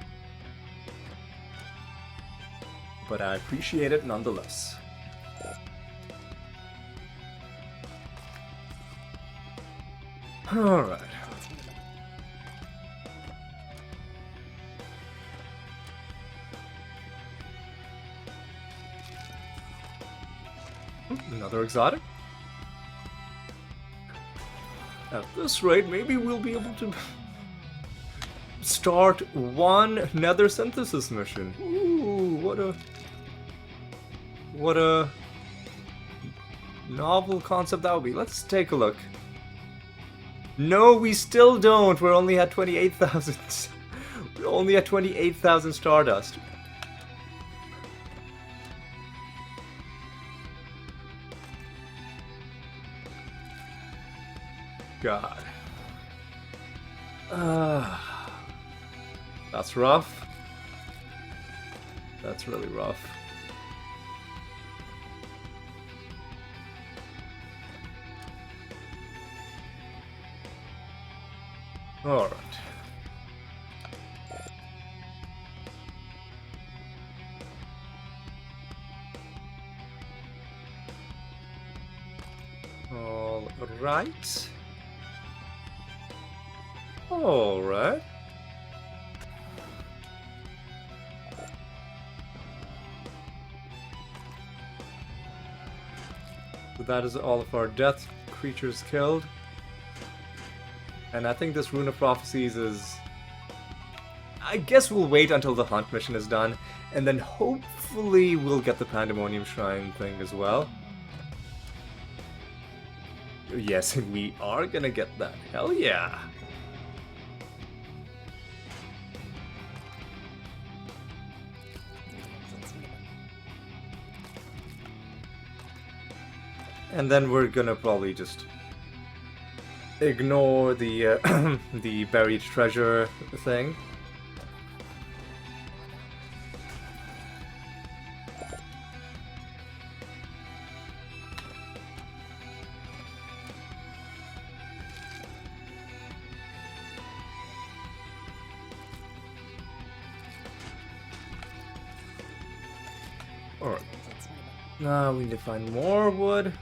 But I appreciate it nonetheless. Alright. Another exotic. At this rate, maybe we'll be able to start one nether synthesis mission. Ooh, what a novel concept that would be. Let's take a look. No, we still don't. We're only at 28,000. We're only at 28,000 Stardust. God. That's rough. That's really rough. All right. All right. All right. So that is all of our death creatures killed. And I think this Rune of Prophecies is... I guess we'll wait until the hunt mission is done, and then hopefully we'll get the Pandemonium Shrine thing as well. Yes, we are gonna get that. Hell yeah! And then we're gonna probably just ignore the the buried treasure thing. Alright. Now we need to find more wood.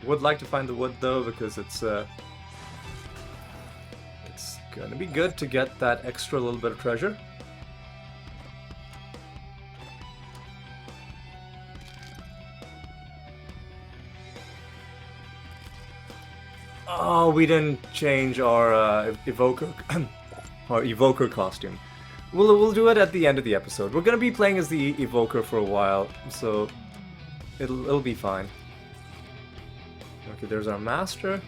Would like to find the wood though, because it's gonna be good to get that extra little bit of treasure. Oh, we didn't change our evoker our evoker costume. We'll do it at the end of the episode. We're gonna be playing as the evoker for a while, so it'll be fine. Okay, there's our master.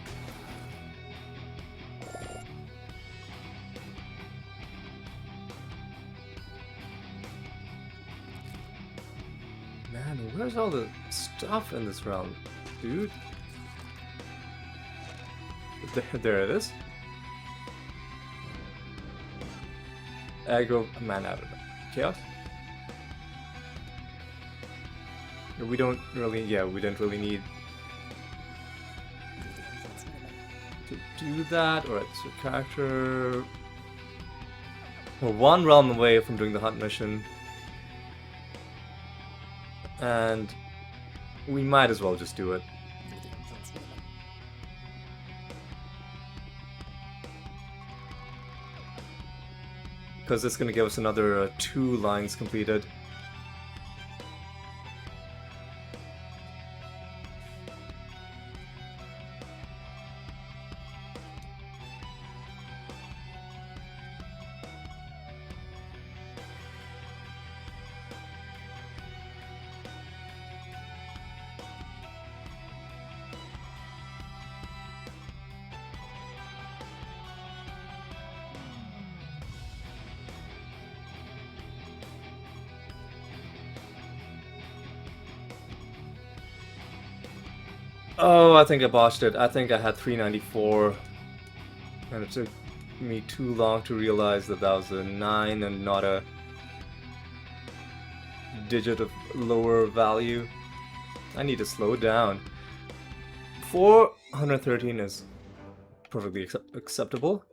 Man, where's all the stuff in this realm, dude? There it is. Aggro, man, I don't know. Chaos? We don't really, yeah, we didn't really need to do that. Alright, so character... We're one realm away from doing the hunt mission. And we might as well just do it. Because it's going to give us another 2 lines completed. Oh, I think I botched it. I think I had 394, and it took me too long to realize that that was a 9 and not a digit of lower value. I need to slow down. 413 is perfectly acceptable.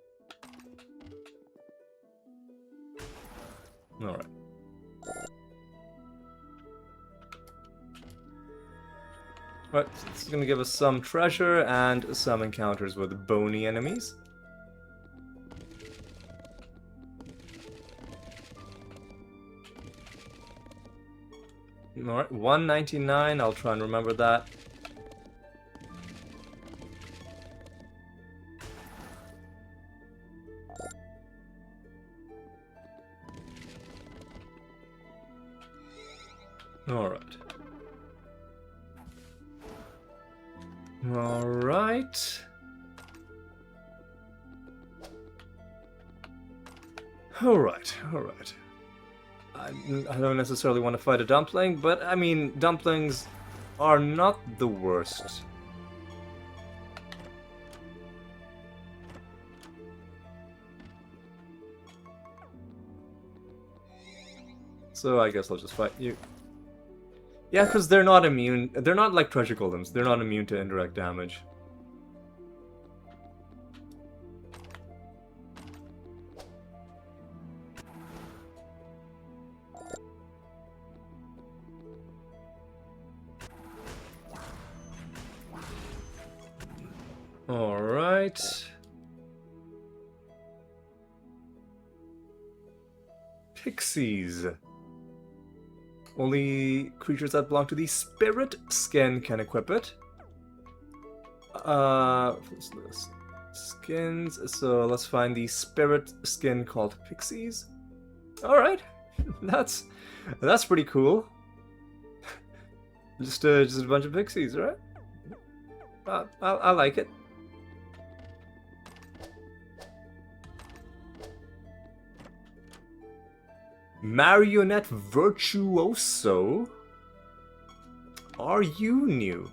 Alright. Right, so this is gonna give us some treasure and some encounters with bony enemies. Alright, 199, I'll try and remember that. Alright. Alright. Alright. I don't necessarily want to fight a dumpling, but I mean, dumplings are not the worst. So I guess I'll just fight you. Yeah, because they're not immune. They're not like treasure golems. They're not immune to indirect damage. Alright. Pixies. Only creatures that belong to the spirit skin can equip it. Skins. So let's find the spirit skin called Pixies. Alright. That's pretty cool. just a bunch of pixies, right? I like it. Marionette Virtuoso? Are you new?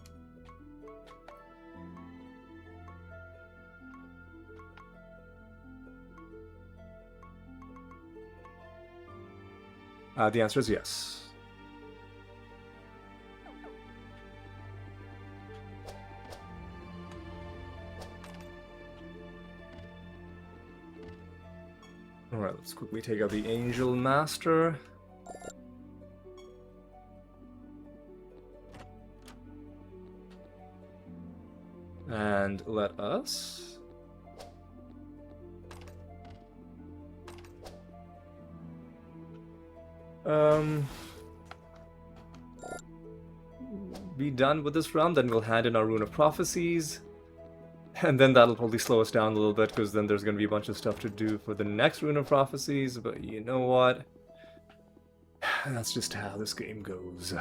The answer is yes. Alright, let's quickly take out the Angel Master. And let us... be done with this round, then we'll hand in our Rune of Prophecies. And then that'll probably slow us down a little bit, because then there's going to be a bunch of stuff to do for the next Rune of Prophecies, but you know what? That's just how this game goes.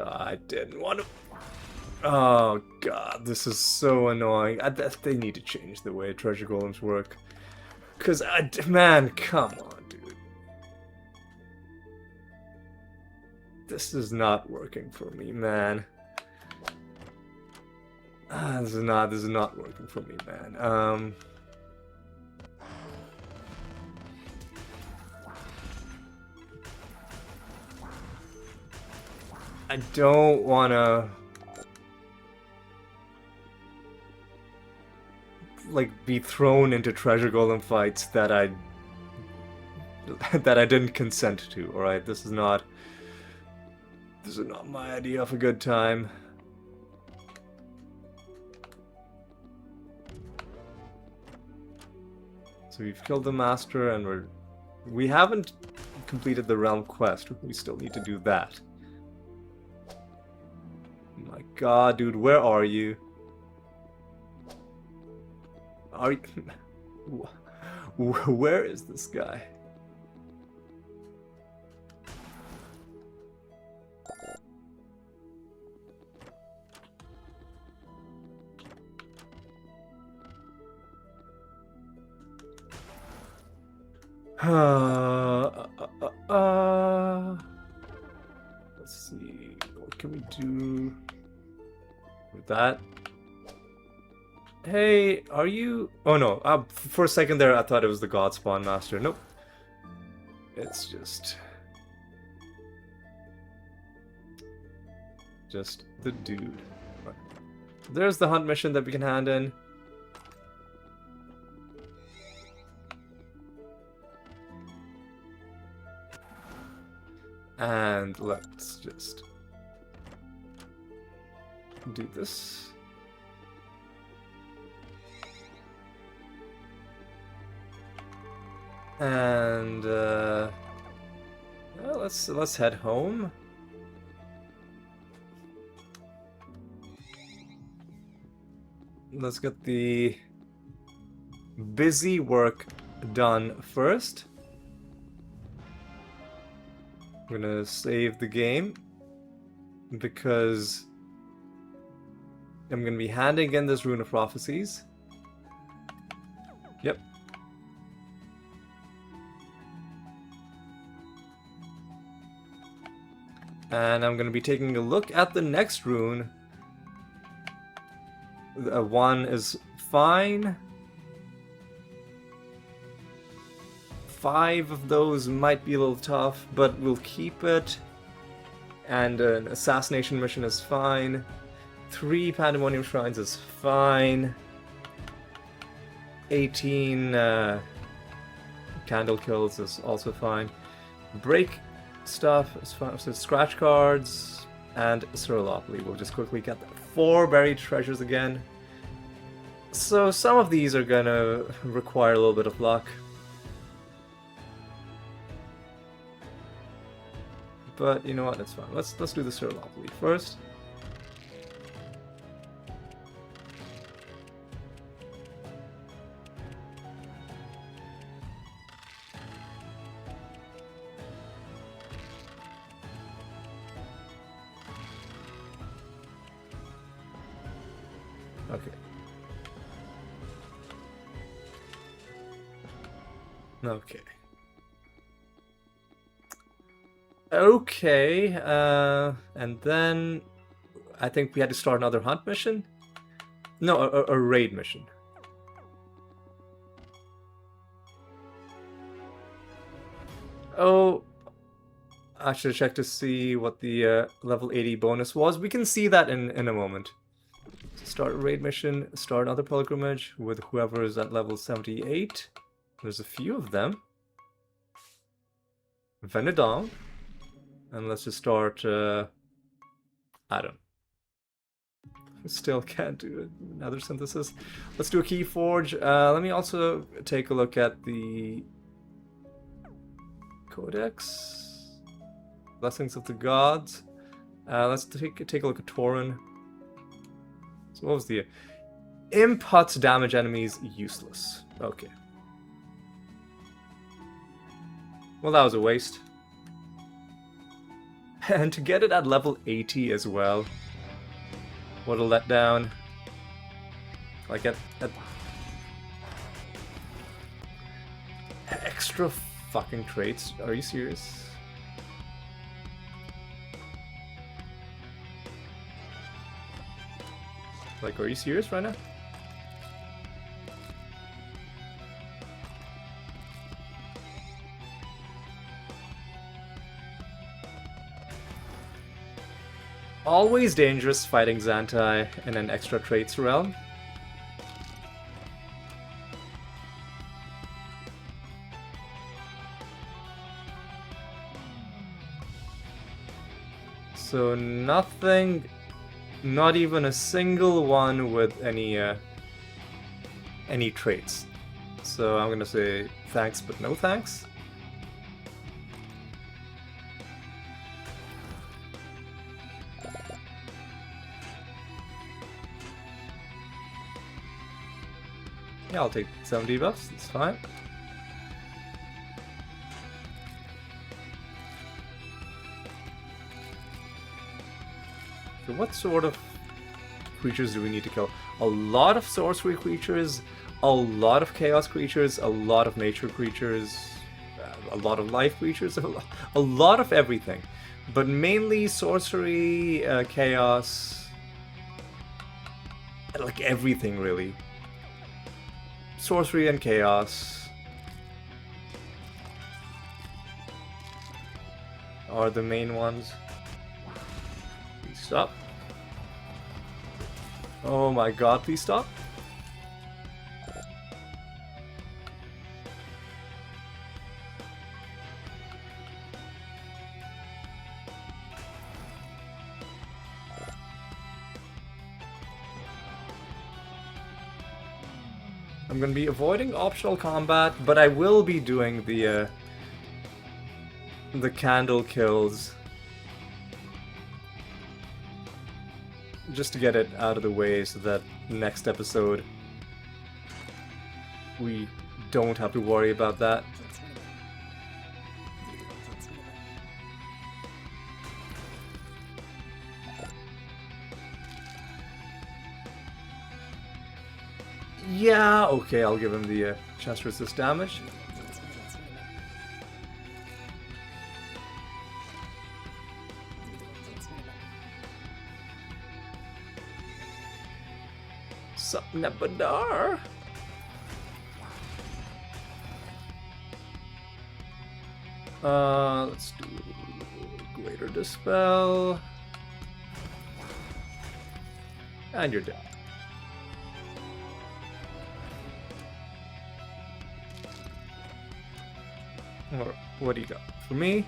I didn't want to... Oh god, this is so annoying. They need to change the way treasure golems work. Because, man, come on, dude. This is not working for me, man. This is not working for me, man. I don't wanna... like, be thrown into treasure golem fights that I didn't consent to, alright? This is not my idea of a good time. So we've killed the master, and we haven't completed the realm quest. We still need to do that. My god, dude, where are you? Are you... Where is this guy? Let's see, what can we do with that? Hey, are you... Oh no, for a second there I thought it was the God Spawn Master. Nope. It's just the dude. There's the hunt mission that we can hand in. And let's just do this. And well, let's head home. Let's get the busy work done first. I'm gonna save the game because I'm gonna be handing in this Rune of Prophecies. Yep. And I'm gonna be taking a look at the next rune. 1 is fine. 5 of those might be a little tough, but we'll keep it. And an assassination mission is fine. 3 Pandemonium Shrines is fine. 18 Candle Kills is also fine. Break stuff is fine. So scratch cards and Siralim. We'll just quickly get 4 buried treasures again. So some of these are gonna require a little bit of luck. But you know what, it's fine. Let's do the Siralim first. Okay. Okay. Okay, and then I think we had to start another hunt mission? No, a raid mission. Oh, I should check to see what the level 80 bonus was. We can see that in a moment. So start a raid mission, start another pilgrimage with whoever is at level 78. There's a few of them. Venedong. And let's just start Adam. Still can't do another synthesis. Let's do a key forge. Let me also take a look at the Codex. Blessings of the Gods. Let's take a look at Tauren. So what was the inputs damage enemies useless? Okay. Well, that was a waste. And to get it at level 80 as well. What a letdown. Like at extra fucking traits. Are you serious? Like, are you serious right now? Always dangerous fighting Xantai in an extra traits realm. So nothing, not even a single one with any traits. So I'm gonna say thanks but no thanks. Yeah, I'll take 7 debuffs, that's fine. So what sort of creatures do we need to kill? A lot of sorcery creatures, a lot of chaos creatures, a lot of nature creatures. a lot of life creatures, a lot of everything. But mainly sorcery, chaos, like everything really. Sorcery and chaos are the main ones. Please stop. Oh my god, please stop. I'm gonna be avoiding optional combat, but I will be doing the candle kills just to get it out of the way so that next episode we don't have to worry about that. Yeah, okay, I'll give him the chest resist damage. Sup, Nebadar? Let's do Greater Dispel. And you're dead. What do you got for me?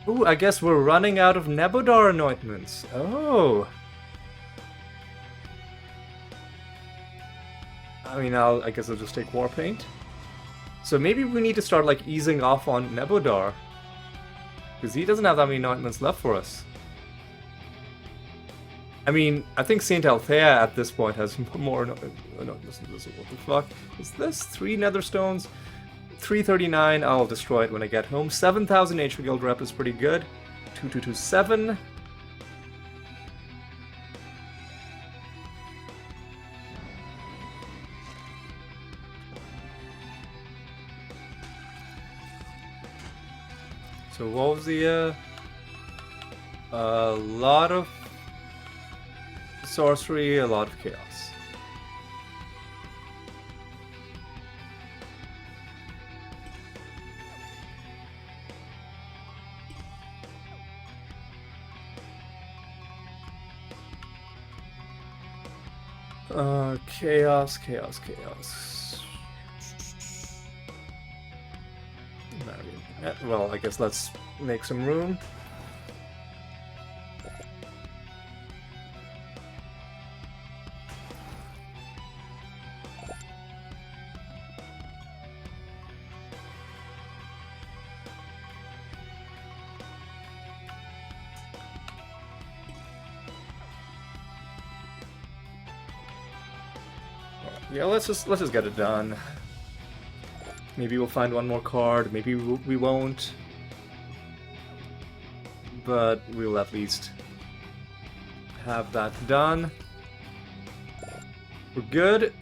Ooh, I guess we're running out of Nebodar anointments. Oh. I mean, I guess I'll just take Warpaint. So maybe we need to start like easing off on Nebodar, because he doesn't have that many anointments left for us. I mean, I think Saint Althea at this point has more anointments than this. What the fuck is this? 3 Netherstones. 339, I'll destroy it when I get home. 7,000 HP Guild Rep is pretty good. 2227. So what was the, a lot of sorcery, a lot of chaos. Chaos, chaos, chaos. Well, I guess let's make some room. Yeah, let's just get it done. Maybe we'll find one more card, maybe we won't. But we'll at least have that done. We're good.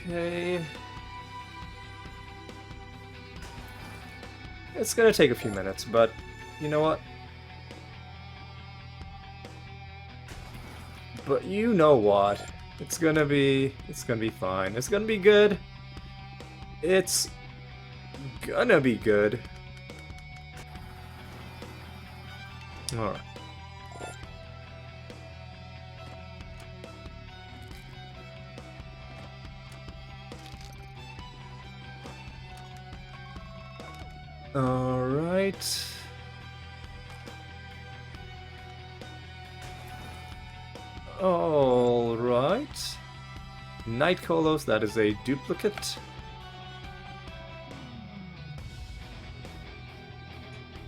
Okay. It's gonna take a few minutes, but you know what? But you know what? It's gonna be fine. It's gonna be good. It's gonna be good. Alright. Alright. Alright. Night Kolos, that is a duplicate.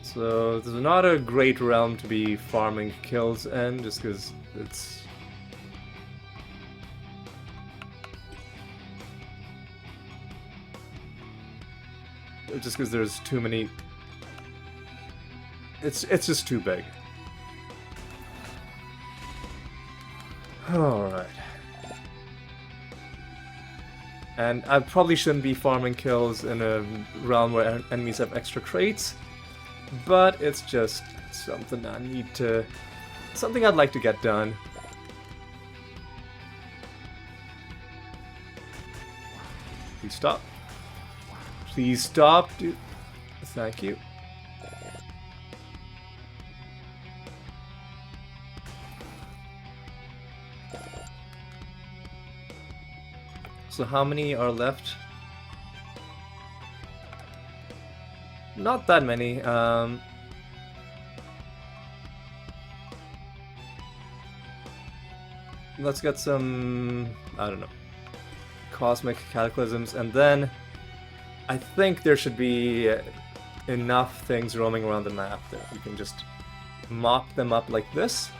So, this is not a great realm to be farming kills in, just because it's just because there's too many. It's just too big. Alright. And I probably shouldn't be farming kills in a realm where enemies have extra crates, but it's just something I need to... something I'd like to get done. Please stop. Please stop, dude. Thank you. So how many are left? Not that many. Let's get some, I don't know, cosmic cataclysms, and then I think there should be enough things roaming around the map that we can just mop them up like this.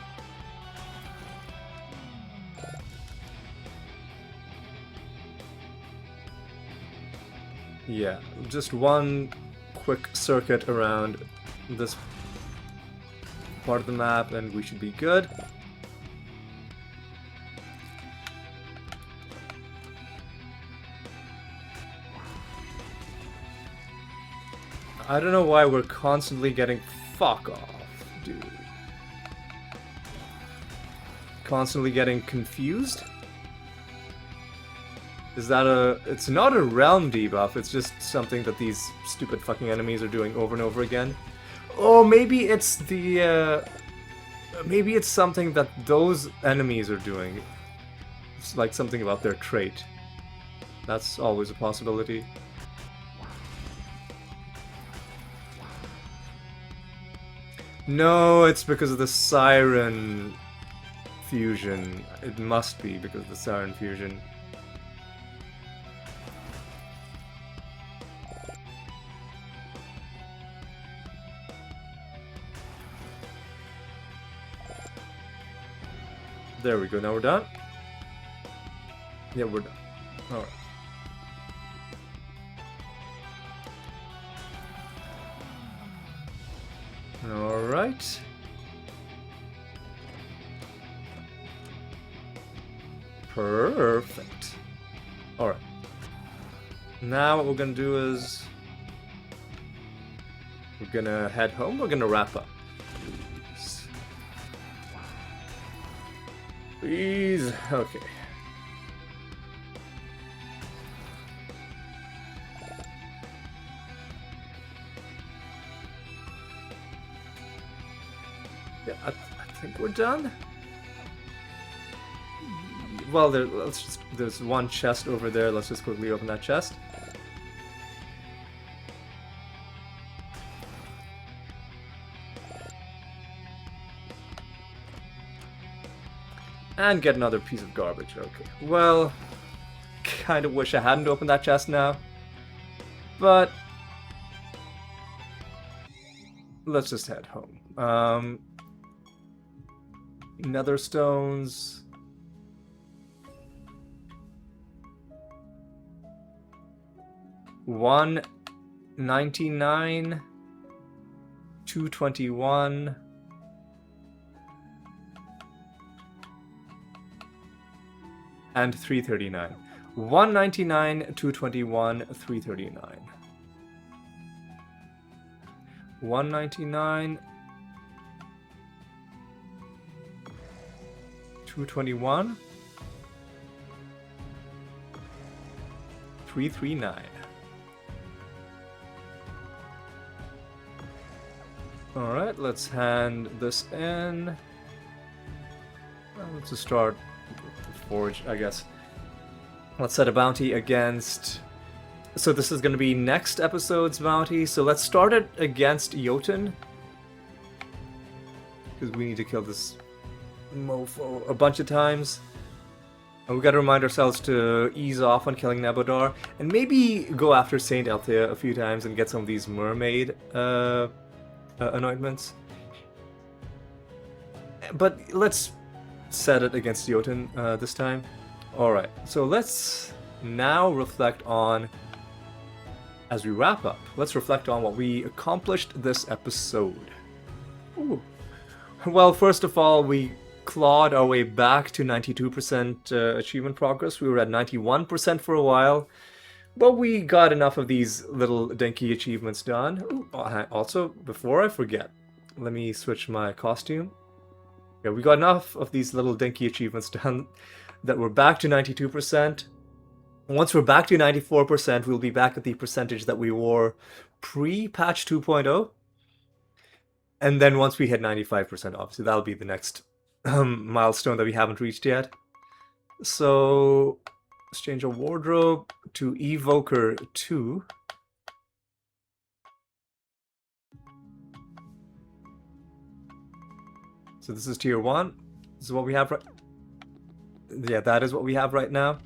Yeah, just one quick circuit around this part of the map and we should be good. I don't know why we're constantly getting fuck off, dude. Constantly getting confused? Is that a... It's not a realm debuff, it's just something that these stupid fucking enemies are doing over and over again. Oh, maybe it's the... maybe it's something that those enemies are doing. It's like something about their trait. That's always a possibility. No, it's because of the Siren fusion. It must be because of the Siren fusion. There we go, now we're done? Yeah, we're done. Alright. Alright. Perfect. Alright. Now what we're gonna do is... we're gonna head home, we're gonna wrap up. Please. Okay. Yeah, I think we're done. Well, there's one chest over there. Let's just quickly open that chest. And get another piece of garbage, okay. Well, kind of wish I hadn't opened that chest now. But let's just head home. Nether stones. $199, $221. And $339. $199, $221, $339. $199, $221, $339. Alright, let's hand this in. Well, let's just start Forge, I guess. Let's set a bounty against... So this is going to be next episode's bounty, so let's start it against Jotun. Because we need to kill this mofo a bunch of times. And we got to remind ourselves to ease off on killing Nebodar, and maybe go after Saint Althea a few times and get some of these mermaid anointments. But let's set it against Jotun this time. Alright, so let's now reflect on as we wrap up, let's reflect on what we accomplished this episode. Ooh. Well, first of all, we clawed our way back to 92% achievement progress. We were at 91% for a while, but we got enough of these little dinky achievements done. Ooh, also, before I forget, let me switch my costume. Yeah, we got enough of these little dinky achievements done that we're back to 92%. Once we're back to 94%, we'll be back at the percentage that we were pre-patch 2.0. And then once we hit 95%, obviously, that'll be the next milestone that we haven't reached yet. So let's change our wardrobe to Evoker 2. So this is tier 1. This is what we have right... Yeah, that is what we have right now.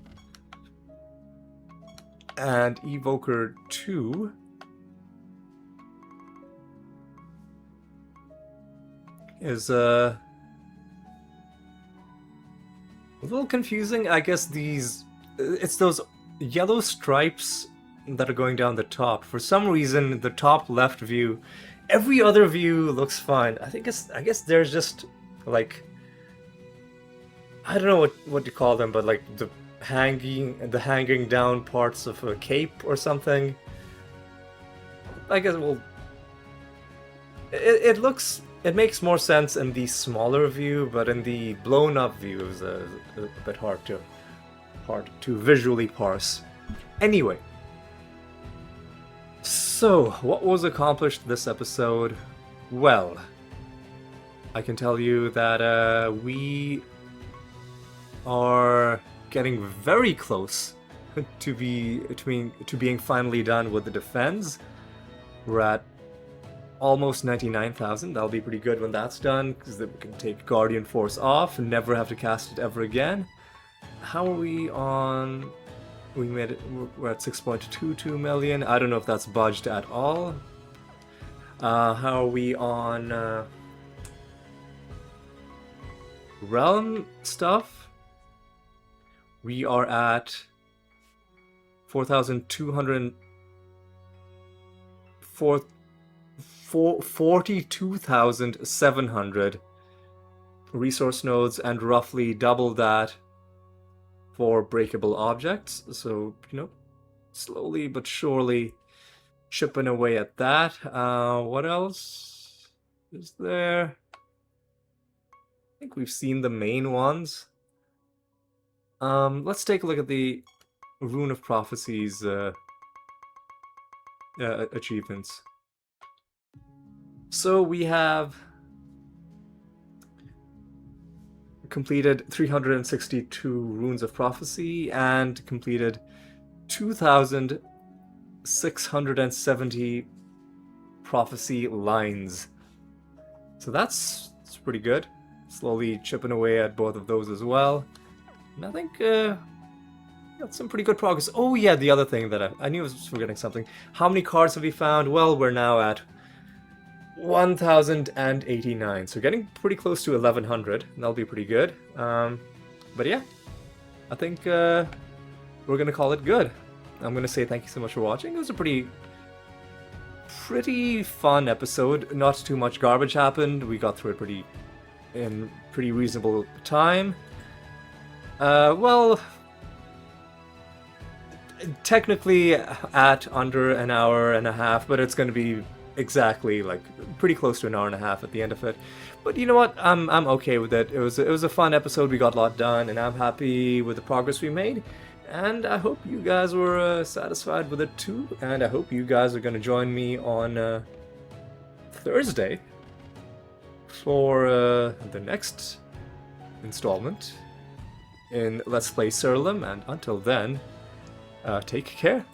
And Evoker 2 is a little confusing. I guess it's those yellow stripes that are going down the top. For some reason, the top left view, every other view looks fine. I guess there's just like, I don't know what to call them, but like the hanging down parts of a cape or something. I guess, well, it makes more sense in the smaller view, but in the blown up view it was a bit hard to visually parse. Anyway, so what was accomplished this episode? Well, I can tell you that we are getting very close to being finally done with the defense. We're at almost 99,000. That'll be pretty good when that's done, because then we can take Guardian Force off and never have to cast it ever again. How are we on? We made it. We're at 6.22 million. I don't know if that's budged at all. How are we on realm stuff? We are at 42,700 resource nodes, and roughly double that for breakable objects. So, slowly but surely chipping away at that. What else is there? I think we've seen the main ones. Let's take a look at the Rune of Prophecies achievements. So we have completed 362 Runes of Prophecy and completed 2,670 prophecy lines. So that's pretty good. Slowly chipping away at both of those as well. And I think got some pretty good progress. Oh yeah, the other thing that I knew I was forgetting something. How many cards have we found? Well, we're now at 1,089. So getting pretty close to 1,100. That'll be pretty good. But yeah, I think we're gonna call it good. I'm gonna say thank you so much for watching. It was a pretty fun episode. Not too much garbage happened. We got through it in pretty reasonable time. Well, technically at under an hour and a half, but it's going to be exactly like pretty close to an hour and a half at the end of it. But you know what? I'm okay with it. It was a fun episode. We got a lot done, and I'm happy with the progress we made. And I hope you guys were satisfied with it too. And I hope you guys are going to join me on Thursday for the next installment in Let's Play Siralim, and until then, take care.